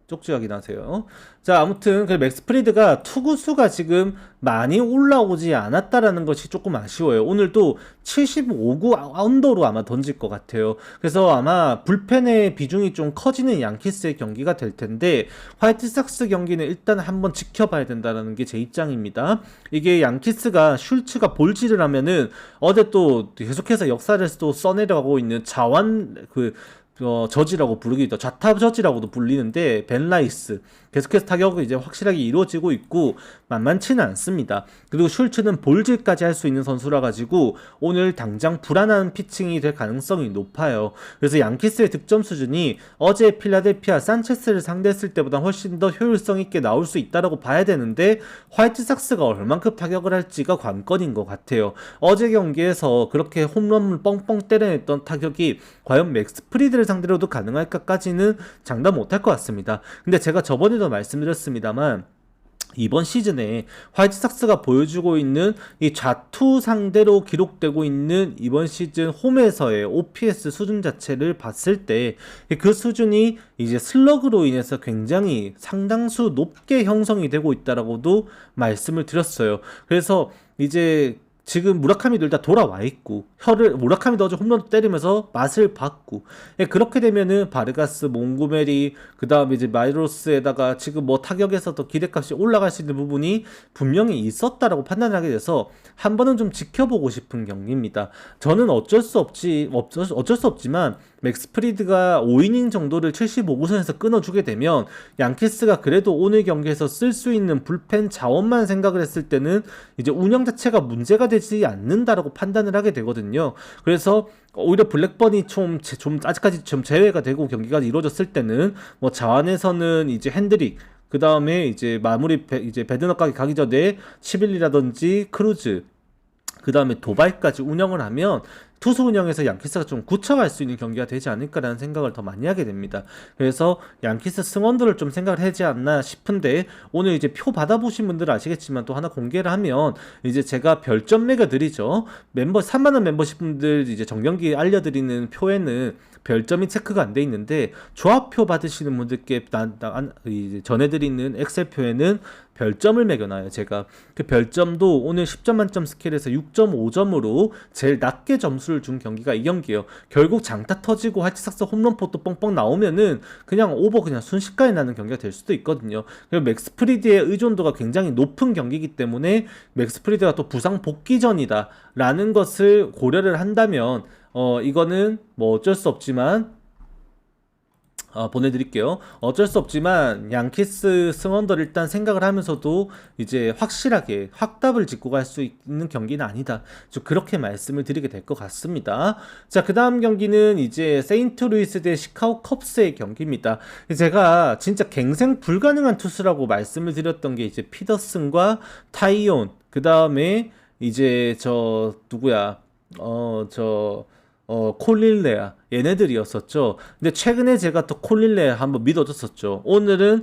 쪽지 확인하세요. 자, 아무튼 그 맥스 프리드가 투구수가 지금 많이 올라오지 않았다라는 것이 조금 아쉬워요. 오늘도 75구 언더로 아마 던질 것 같아요. 그래서 아마 불펜의 비중이 좀 커지는 양키스의 경기가 될 텐데, 화이트삭스 경기는 일단 한번 지켜봐야 된다는 게 제 입장입니다. 이게 양키스가 슐츠가 볼질을 하면은 어제 또 계속해서 역사를 또 써내려가고 있는 자완 저지라고 부르기도, 좌타 저지라고도 불리는데, 벤라이스 계속해서 타격이 이제 확실하게 이루어지고 있고 만만치는 않습니다. 그리고 슐츠는 볼질까지 할 수 있는 선수라 가지고 오늘 당장 불안한 피칭이 될 가능성이 높아요. 그래서 양키스의 득점 수준이 어제 필라델피아 산체스를 상대했을 때보다 훨씬 더 효율성 있게 나올 수 있다라고 봐야 되는데, 화이트삭스가 얼만큼 타격을 할지가 관건인 것 같아요. 어제 경기에서 그렇게 홈런을 뻥뻥 때려냈던 타격이 과연 맥스 프리드를 상대로도 가능할까까지는 장담 못할 것 같습니다. 근데 제가 저번에도 말씀드렸습니다만, 이번 시즌에 화이트삭스가 보여주고 있는 이 좌투 상대로 기록되고 있는 이번 시즌 홈에서의 OPS 수준 자체를 봤을 때 그 수준이 이제 슬러그로 인해서 굉장히 상당수 높게 형성이 되고 있다라고도 말씀을 드렸어요. 그래서 이제 지금 무라카미도 일단 돌아와 있고, 무라카미도 어제 홈런 때리면서 맛을 봤고, 그렇게 되면은 바르가스, 몽고메리, 그 다음에 이제 마이로스에다가 지금 뭐 타격에서도 기대값이 올라갈 수 있는 부분이 분명히 있었다라고 판단을 하게 돼서 한 번은 좀 지켜보고 싶은 경기입니다. 저는 어쩔 수 없지만 맥스 프리드가 5이닝 정도를 75구선에서 끊어주게 되면 양키스가 그래도 오늘 경기에서 쓸 수 있는 불펜 자원만 생각을 했을 때는 이제 운영 자체가 문제가 되지 않는다라고 판단을 하게 되거든요. 그래서 오히려 블랙번이 좀 아직까지 좀 제외가 되고 경기가 이루어졌을 때는 뭐 자완에서는 이제 핸드릭, 그 다음에 이제 마무리 이제 배드너까지 가기 전에 시빌리라든지 크루즈, 그 다음에 도발까지 운영을 하면 투수 운영에서 양키스가 좀 굳혀갈 수 있는 경기가 되지 않을까라는 생각을 더 많이 하게 됩니다. 그래서 양키스 승원들을 좀 생각을 하지 않나 싶은데, 오늘 이제 표 받아보신 분들은 아시겠지만 또 하나 공개를 하면 이제 제가 별점 매겨드리죠. 3만원 멤버십 분들 이제 정경기 알려드리는 표에는 별점이 체크가 안 돼 있는데, 조합표 받으시는 분들께 이제 전해드리는 엑셀표에는 별점을 매겨놔요. 제가 그 별점도 오늘 10점 만점 스케일에서 6.5점으로 제일 낮게 점수 점수를 준 경기가 이 경기예요. 결국 장타 터지고 할치삭스 홈런포도 뻥뻥 나오면은 그냥 오버 그냥 순식간에 나는 경기가 될 수도 있거든요. 그리고 맥스 프리드의 의존도가 굉장히 높은 경기이기 때문에 맥스 프리드가 또 부상 복귀전이다 라는 것을 고려를 한다면 이거는 뭐 어쩔 수 없지만 보내드릴게요. 어쩔 수 없지만 양키스 승원더를 일단 생각을 하면서도 이제 확실하게 확답을 짚고 갈 수 있는 경기는 아니다. 좀 그렇게 말씀을 드리게 될 것 같습니다. 자, 그 다음 경기는 이제 세인트루이스 대 시카고 컵스의 경기입니다. 제가 진짜 갱생 불가능한 투수라고 말씀을 드렸던 게 이제 피더슨과 타이온, 그 다음에 이제 누구야, 콜릴레아 얘네들이었었죠. 근데 최근에 제가 또 콜릴레아 한번 믿어줬었죠. 오늘은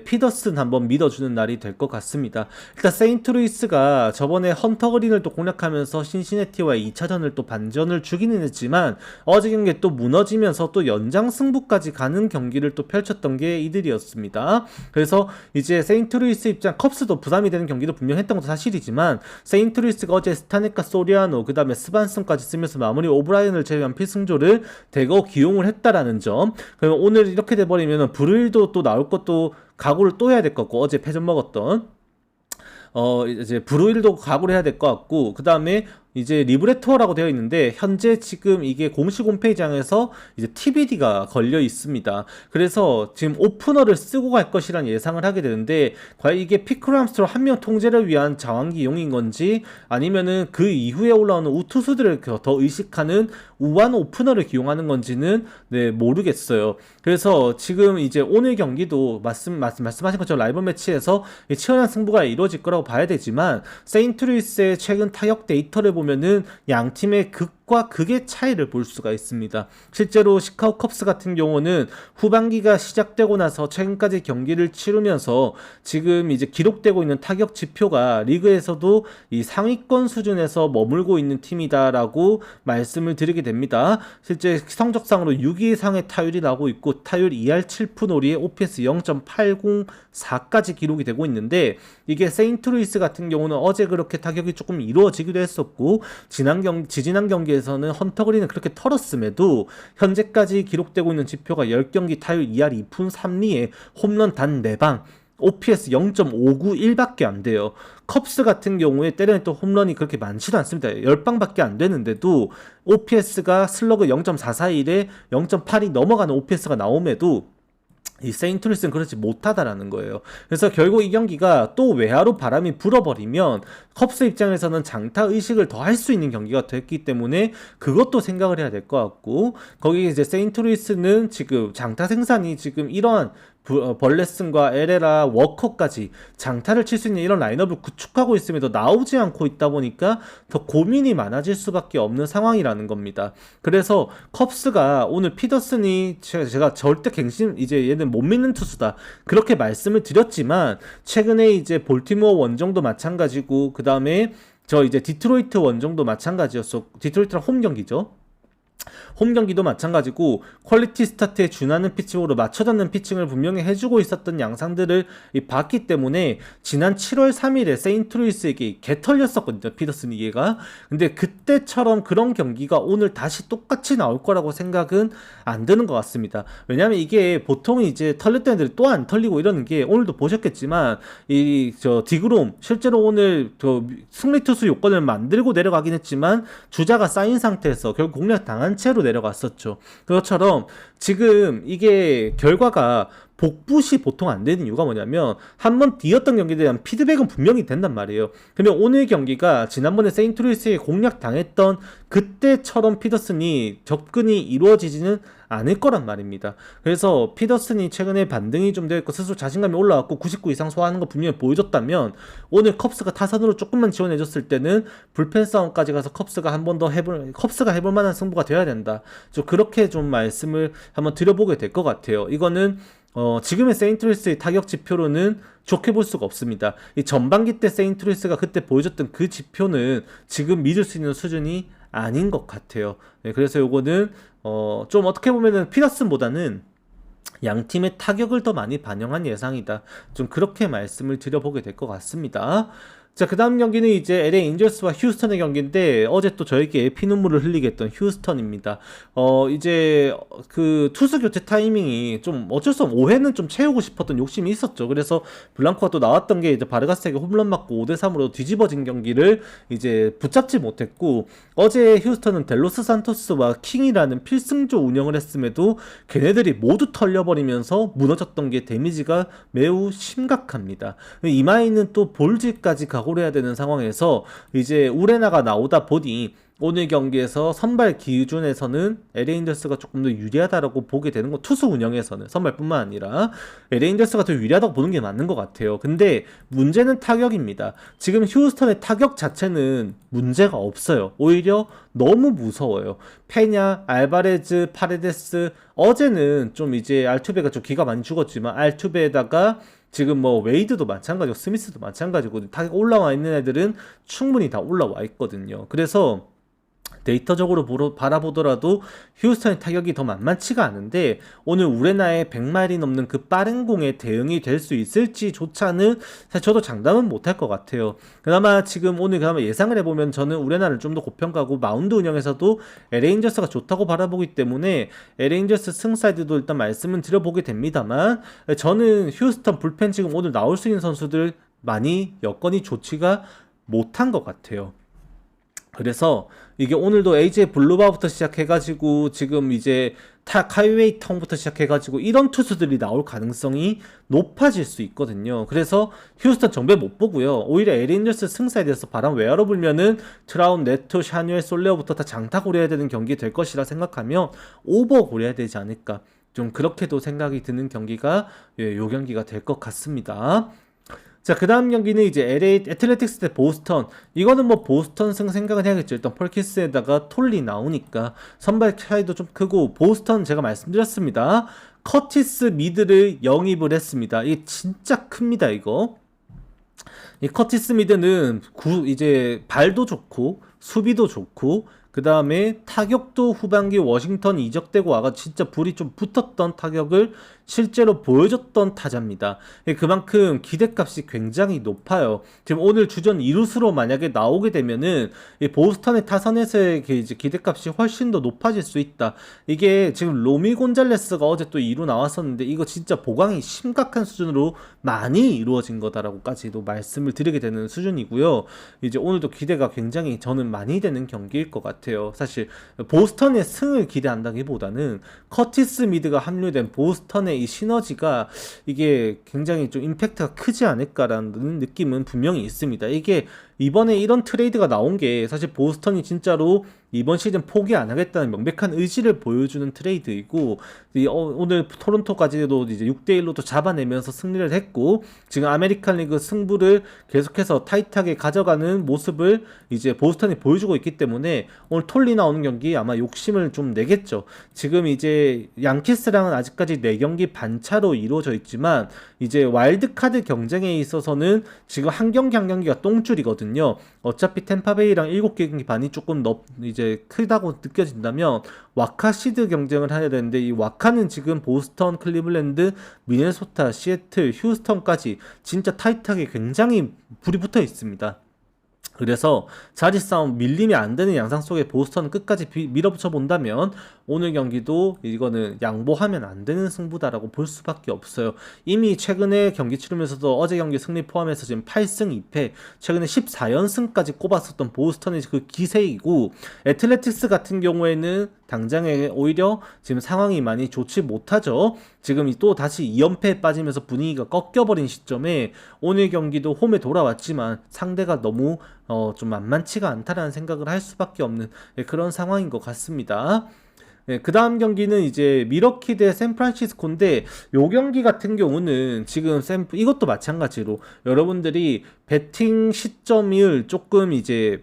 피더슨 한번 믿어주는 날이 될 것 같습니다. 일단 세인트루이스가 저번에 헌터 그린을 또 공략하면서 신시내티와의 2차전을 또 반전을 주기는 했지만 어제 경기에 또 무너지면서 또 연장 승부까지 가는 경기를 또 펼쳤던 게 이들이었습니다. 그래서 이제 세인트루이스 입장, 컵스도 부담이 되는 경기도 분명 했던 것도 사실이지만 세인트루이스가 어제 스타네카 소리아노 그 다음에 스반슨까지 쓰면서 마무리 오브라이언을 제외한 필승조를 대거 기용을 했다라는 점. 그러면 오늘 이렇게 돼버리면 브루일도 또 나올 것도 각오를 또 해야 될 것 같고, 어제 패전 먹었던 이제 브루일도 각오를 해야 될 것 같고, 그 다음에 이제 리브레토어라고 되어 있는데 현재 지금 이게 공식 홈페이지상에서 이제 TBD가 걸려 있습니다. 그래서 지금 오프너를 쓰고 갈 것이란 예상을 하게 되는데 과연 이게 피크로 함스트로 한 명 통제를 위한 자완기용인 건지 아니면은 그 이후에 올라오는 우투수들을 더 의식하는 우완 오프너를 기용하는 건지는 모르겠어요. 그래서 지금 이제 오늘 경기도 말씀하신 것처럼 라이벌 매치에서 치열한 승부가 이루어질 거라고 봐야 되지만 세인트루이스의 최근 타격 데이터를 보면은 양 팀의 극과 극의 차이를 볼 수가 있습니다. 실제로 시카고 컵스 같은 경우는 후반기가 시작되고 나서 최근까지 경기를 치르면서 지금 이제 기록되고 있는 타격 지표가 리그에서도 이 상위권 수준에서 머물고 있는 팀이다라고 말씀을 드리게 됩니다. 실제 성적상으로 6위 이상의 타율이 나오고 있고 타율 2할 7푼 5리에 OPS 0.804까지 기록이 되고 있는데 이게 세인트루이스 같은 경우는 어제 그렇게 타격이 조금 이루어지기도 했었고 지지난 경기에서는 헌터 그린은 그렇게 털었음에도 현재까지 기록되고 있는 지표가 10경기 타율 2할 2푼 3리에 홈런 단 4방 OPS 0.591밖에 안 돼요. 컵스 같은 경우에 때려냈던 홈런이 그렇게 많지도 않습니다. 10방밖에 안 되는데도 OPS가 슬러그 0.441에 0.8이 넘어가는 OPS가 나옴에도 이 세인트루이스는 그렇지 못하다라는 거예요. 그래서 결국 이 경기가 또 외야로 바람이 불어버리면 컵스 입장에서는 장타 의식을 더 할 수 있는 경기가 됐기 때문에 그것도 생각을 해야 될 것 같고, 거기 이제 세인트루이스는 지금 장타 생산이 지금 이러한 벌레슨과 에레라, 워커까지 장타를 칠 수 있는 이런 라인업을 구축하고 있음에도 나오지 않고 있다 보니까 더 고민이 많아질 수밖에 없는 상황이라는 겁니다. 그래서 컵스가 오늘 피더슨이 제가 절대 이제 얘는 못 믿는 투수다 그렇게 말씀을 드렸지만 최근에 이제 볼티모어 원정도 마찬가지고 그 다음에 이제 디트로이트 원정도 마찬가지였어. 디트로이트랑 홈 경기죠. 홈 경기도 마찬가지고 퀄리티 스타트에 준하는 피칭으로 맞춰잡는 피칭을 분명히 해주고 있었던 양상들을 봤기 때문에 지난 7월 3일에 세인트루이스에게 개 털렸었거든요, 피더슨이 얘가. 근데 그때처럼 그런 경기가 오늘 다시 똑같이 나올 거라고 생각은 안 드는 것 같습니다. 왜냐면 이게 보통 이제 털렸던 애들이 또 안 털리고 이러는 게 오늘도 보셨겠지만 디그롬 실제로 오늘 승리 투수 요건을 만들고 내려가긴 했지만 주자가 쌓인 상태에서 결국 공략 당한 채로 내려갔었죠. 그것처럼 지금 이게 결과가 복붙이 보통 안 되는 이유가 뭐냐면 한번 뛰었던 경기에 대한 피드백은 분명히 된단 말이에요. 그러면 오늘 경기가 지난번에 세인트루이스에 공략 당했던 그때처럼 피더슨이 접근이 이루어지지는 않을 거란 말입니다. 그래서 피더슨이 최근에 반등이 좀 되어 있고 스스로 자신감이 올라왔고 99 이상 소화하는 거 분명히 보여줬다면 오늘 컵스가 타선으로 조금만 지원해줬을 때는 불펜 싸움까지 가서 컵스가 한 번 더 해볼 만한 승부가 되어야 된다. 좀 그렇게 좀 말씀을 한번 드려보게 될 것 같아요. 이거는 지금의 세인트루이스의 타격 지표로는 좋게 볼 수가 없습니다. 이 전반기 때 세인트루이스가 그때 보여줬던 그 지표는 지금 믿을 수 있는 수준이 아닌 것 같아요. 그래서 요거는 좀 어떻게 보면은 피더슨보다는 양 팀의 타격을 더 많이 반영한 예상이다. 좀 그렇게 말씀을 드려보게 될 것 같습니다. 자, 그 다음 경기는 이제 LA 인저스와 휴스턴의 경기인데, 어제 또 저에게 피눈물을 흘리게 했던 휴스턴입니다. 이제 그 투수 교체 타이밍이 좀 어쩔 수 없는, 5회는 좀 채우고 싶었던 욕심이 있었죠. 그래서 블랑코가 또 나왔던 게 이제 바르가스에게 홈런 맞고 5대3으로 뒤집어진 경기를 이제 붙잡지 못했고, 어제 휴스턴은 델로스 산토스와 킹이라는 필승조 운영을 했음에도 걔네들이 모두 털려버리면서 무너졌던 게 데미지가 매우 심각합니다. 이마이는 또 볼즈까지 각오를 해야 되는 상황에서 이제 우레나가 나오다 보니 오늘 경기에서 선발 기준에서는 LA 인저스가 조금 더 유리하다라고 보게 되는 거, 투수 운영에서는 선발뿐만 아니라 LA 인저스가 더 유리하다고 보는 게 맞는 것 같아요. 근데 문제는 타격입니다. 지금 휴스턴의 타격 자체는 문제가 없어요. 오히려 너무 무서워요. 페냐, 알바레즈, 파레데스, 어제는 좀 이제 알투베가 좀 기가 많이 죽었지만 알투베에다가 지금 뭐 웨이드도 마찬가지고 스미스도 마찬가지고 타격 올라와 있는 애들은 충분히 다 올라와 있거든요. 그래서 데이터적으로 바라보더라도 휴스턴의 타격이 더 만만치가 않은데, 오늘 우레나의 100마일이 넘는 그 빠른 공에 대응이 될 수 있을지조차는 사실 저도 장담은 못할 것 같아요. 그나마 지금 오늘 그나마 예상을 해보면 저는 우레나를 좀 더 고평가하고, 마운드 운영에서도 LA 인저스가 좋다고 바라보기 때문에 LA 인저스 승사이드도 일단 말씀은 드려보게 됩니다만, 저는 휴스턴 불펜 지금 오늘 나올 수 있는 선수들 많이 여건이 좋지가 못한 것 같아요. 그래서 이게 오늘도 AJ 블루바부터 시작해가지고 지금 이제 카이웨이 텅부터 시작해가지고 이런 투수들이 나올 가능성이 높아질 수 있거든요. 그래서 휴스턴 정배 못 보고요. 오히려 LA 인저스 승사에 대해서 바람 외야로 불면은 트라운, 네토, 샤뉴엘, 솔레오부터 다 장타 고려해야 되는 경기 될 것이라 생각하면 오버 고려해야 되지 않을까, 좀 그렇게도 생각이 드는 경기가 요 경기가 될 것 같습니다. 자, 그 다음 경기는 이제 LA 애틀레틱스 대 보스턴. 이거는 뭐 보스턴 승 생각은 해야겠죠. 일단 펄키스에다가 톨리 나오니까 선발 차이도 좀 크고, 보스턴 제가 말씀드렸습니다. 커티스 미드를 영입을 했습니다. 이게 진짜 큽니다, 이거. 이 커티스 미드는 이제 발도 좋고 수비도 좋고, 그 다음에 타격도 후반기 워싱턴 이적되고 와가 진짜 불이 좀 붙었던 타격을 실제로 보여줬던 타자입니다. 그만큼 기대값이 굉장히 높아요. 지금 오늘 주전 2루수로 만약에 나오게 되면은 이 보스턴의 타선에서의 이제 기대값이 훨씬 더 높아질 수 있다. 이게 지금 로미 곤잘레스가 어제 또 2루 나왔었는데 이거 진짜 보강이 심각한 수준으로 많이 이루어진 거다라고까지도 말씀을 드리게 되는 수준이고요. 이제 오늘도 기대가 굉장히 저는 많이 되는 경기일 것 같아요. 사실 보스턴의 승을 기대한다기보다는 커티스 미드가 합류된 보스턴의 이 시너지가 이게 굉장히 좀 임팩트가 크지 않을까라는 느낌은 분명히 있습니다. 이게 이번에 이런 트레이드가 나온 게 사실 보스턴이 진짜로 이번 시즌 포기 안 하겠다는 명백한 의지를 보여주는 트레이드이고, 오늘 토론토까지도 이제 6대1로도 잡아내면서 승리를 했고, 지금 아메리칸 리그 승부를 계속해서 타이트하게 가져가는 모습을 이제 보스턴이 보여주고 있기 때문에 오늘 톨리 나오는 경기 아마 욕심을 좀 내겠죠. 지금 이제 양키스랑은 아직까지 4경기 반차로 이루어져 있지만 이제 와일드카드 경쟁에 있어서는 지금 한 경기 한 경기가 똥줄이거든요. 어차피 템파베이랑 7경기 반이 조금 이제 크다고 느껴진다면 와카 시드 경쟁을 해야 되는데, 이 와카는 지금 보스턴, 클리블랜드, 미네소타, 시애틀, 휴스턴까지 진짜 타이트하게 굉장히 불이 붙어 있습니다. 그래서 자리 싸움 밀림이 안 되는 양상 속에 보스턴은 끝까지 밀어붙여 본다면 오늘 경기도 이거는 양보하면 안 되는 승부다라고 볼 수밖에 없어요. 이미 최근에 경기 치르면서도 어제 경기 승리 포함해서 지금 8승 2패, 최근에 14연승까지 꼽았었던 보스턴의 그 기세이고, 애틀레틱스 같은 경우에는 당장에 오히려 지금 상황이 많이 좋지 못하죠. 지금 또 다시 2연패에 빠지면서 분위기가 꺾여버린 시점에 오늘 경기도 홈에 돌아왔지만 상대가 너무 좀 만만치가 않다라는 생각을 할 수밖에 없는 그런 상황인 것 같습니다. 그 다음 경기는 이제 미러키 대 샌프란시스코인데, 요 경기 같은 경우는 지금 이것도 마찬가지로 여러분들이 배팅 시점을 조금 이제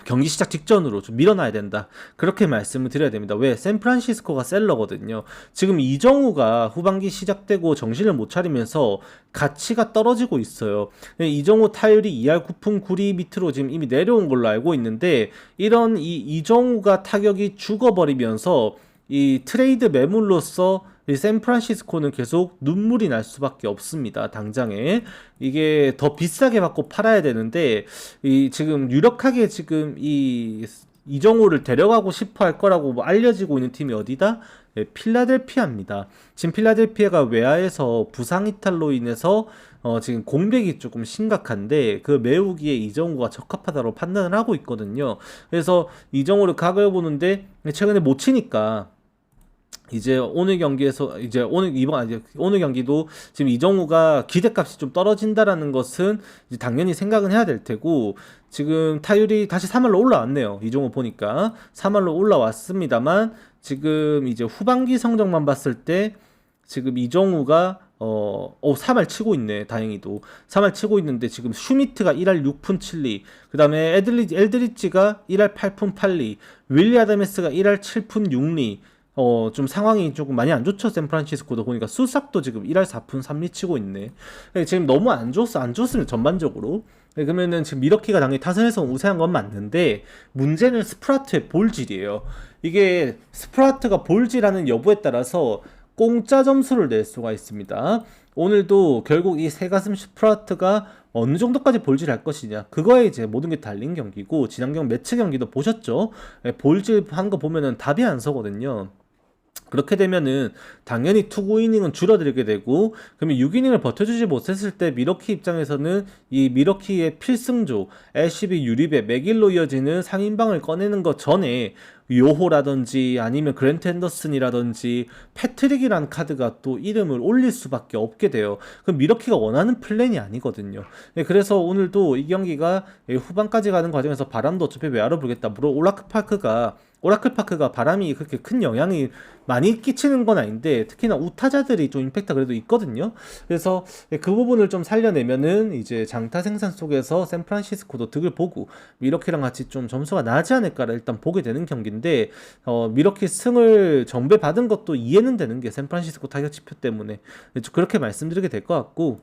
경기 시작 직전으로 좀 밀어놔야 된다, 그렇게 말씀을 드려야 됩니다. 왜? 샌프란시스코가 셀러거든요. 지금 이정우가 후반기 시작되고 정신을 못 차리면서 가치가 떨어지고 있어요. 이정우 타율이 2할 9푼 9리 밑으로 지금 이미 내려온 걸로 알고 있는데, 이런 이정우가 타격이 죽어버리면서 이 트레이드 매물로서 이 샌프란시스코는 계속 눈물이 날 수밖에 없습니다. 당장에 이게 더 비싸게 받고 팔아야 되는데 이 지금 유력하게 지금 이 이정우를 데려가고 싶어 할 거라고 뭐 알려지고 있는 팀이 어디다? 네, 필라델피아입니다. 지금 필라델피아가 외야에서 부상 이탈로 인해서 지금 공백이 조금 심각한데 그 메우기에 이정우가 적합하다고 판단을 하고 있거든요. 그래서 이정우를 각을 보는데 최근에 못 치니까 이제 오늘 경기에서 이제 오늘 경기도 지금 이정우가 기대값이 좀 떨어진다라는 것은 이제 당연히 생각은 해야 될 테고 지금 타율이 다시 3할로 올라왔네요. 이정우 보니까 3할로 올라왔습니다만 지금 이제 후반기 성적만 봤을 때 지금 이정우가 3할 치고 있네. 다행히도 3할 치고 있는데 지금 슈미트가 1할 6푼 7리, 그 다음에 엘드리치가 1할 8푼 8리, 윌리 아담에스가 1할 7푼 6리. 좀 상황이 조금 많이 안 좋죠. 샌프란시스코도 보니까 수삭도 지금 1할 4푼 3리 치고 있네. 지금 너무 안 좋습니다. 전반적으로. 그러면은 지금 미러키가 당연히 타선에서 우세한 건 맞는데 문제는 스프라트의 볼질이에요. 이게 스프라트가 볼질하는 여부에 따라서 공짜 점수를 낼 수가 있습니다. 오늘도 결국 이 새가슴 스프라트가 어느 정도까지 볼질할 것이냐 그거에 이제 모든 게 달린 경기고 지난경 매치 경기도 보셨죠? 볼질한 거 보면은 답이 안 서거든요. 그렇게 되면은 당연히 투구 이닝은 줄어들게 되고 그러면 6이닝을 버텨주지 못했을 때 미러키 입장에서는 이 미러키의 필승조 LCB 유리배 맥일로 이어지는 3인방을 꺼내는 것 전에 요호라든지 아니면 그랜트 핸더슨이라든지 패트릭이라는 카드가 또 이름을 올릴 수밖에 없게 돼요. 그럼 미러키가 원하는 플랜이 아니거든요. 그래서 오늘도 이 경기가 후반까지 가는 과정에서 바람도 어차피 외야로 불겠다. 물론 오라클파크가 바람이 그렇게 큰 영향이 많이 끼치는 건 아닌데 특히나 우타자들이 좀 임팩트가 그래도 있거든요. 그래서 그 부분을 좀 살려내면은 이제 장타 생산 속에서 샌프란시스코도 득을 보고 미러키랑 같이 좀 점수가 나지 않을까를 일단 보게 되는 경기인데 미러키 승을 정배받은 것도 이해는 되는 게 샌프란시스코 타격 지표 때문에 그렇게 말씀드리게 될 것 같고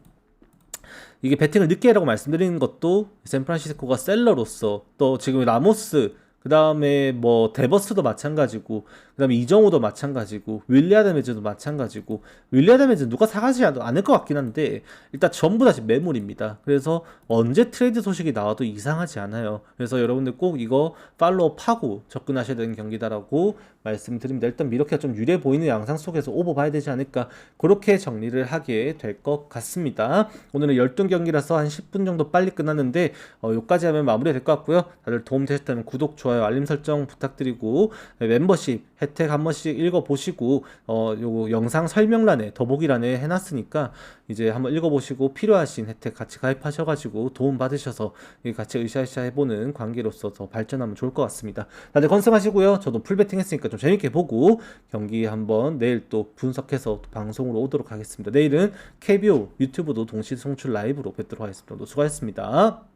이게 배팅을 늦게 하라고 말씀드리는 것도 샌프란시스코가 셀러로서 또 지금 라모스 그 다음에 뭐 데버스도 마찬가지고 그 다음에 이정우도 마찬가지고 윌리아담에즈도 마찬가지고 윌리아담에즈 누가 사가지 않을 것 같긴 한데 일단 전부 다시 매물입니다. 그래서 언제 트레이드 소식이 나와도 이상하지 않아요. 그래서 여러분들 꼭 이거 팔로우하고 접근하셔야 되는 경기다라고 말씀드립니다. 일단 미러키가 좀 유리해 보이는 양상 속에서 오버 봐야 되지 않을까 그렇게 정리를 하게 될 것 같습니다. 오늘은 12경기라서 한 10분 정도 빨리 끝났는데 여기까지 하면 마무리가 될 것 같고요. 다들 도움 되셨다면 구독, 좋아요, 알림 설정 부탁드리고 멤버십 혜택 한 번씩 읽어보시고 요거 영상 설명란에 더보기란에 해놨으니까 이제 한번 읽어보시고 필요하신 혜택 같이 가입하셔가지고 도움 받으셔서 같이 으쌰으쌰 해보는 관계로서 더 발전하면 좋을 것 같습니다. 다들 건승하시고요. 저도 풀배팅 했으니까 좀 재밌게 보고 경기 한번 내일 또 분석해서 또 방송으로 오도록 하겠습니다. 내일은 KBO 유튜브도 동시 송출 라이브로 뵙도록 하겠습니다. 수고하셨습니다.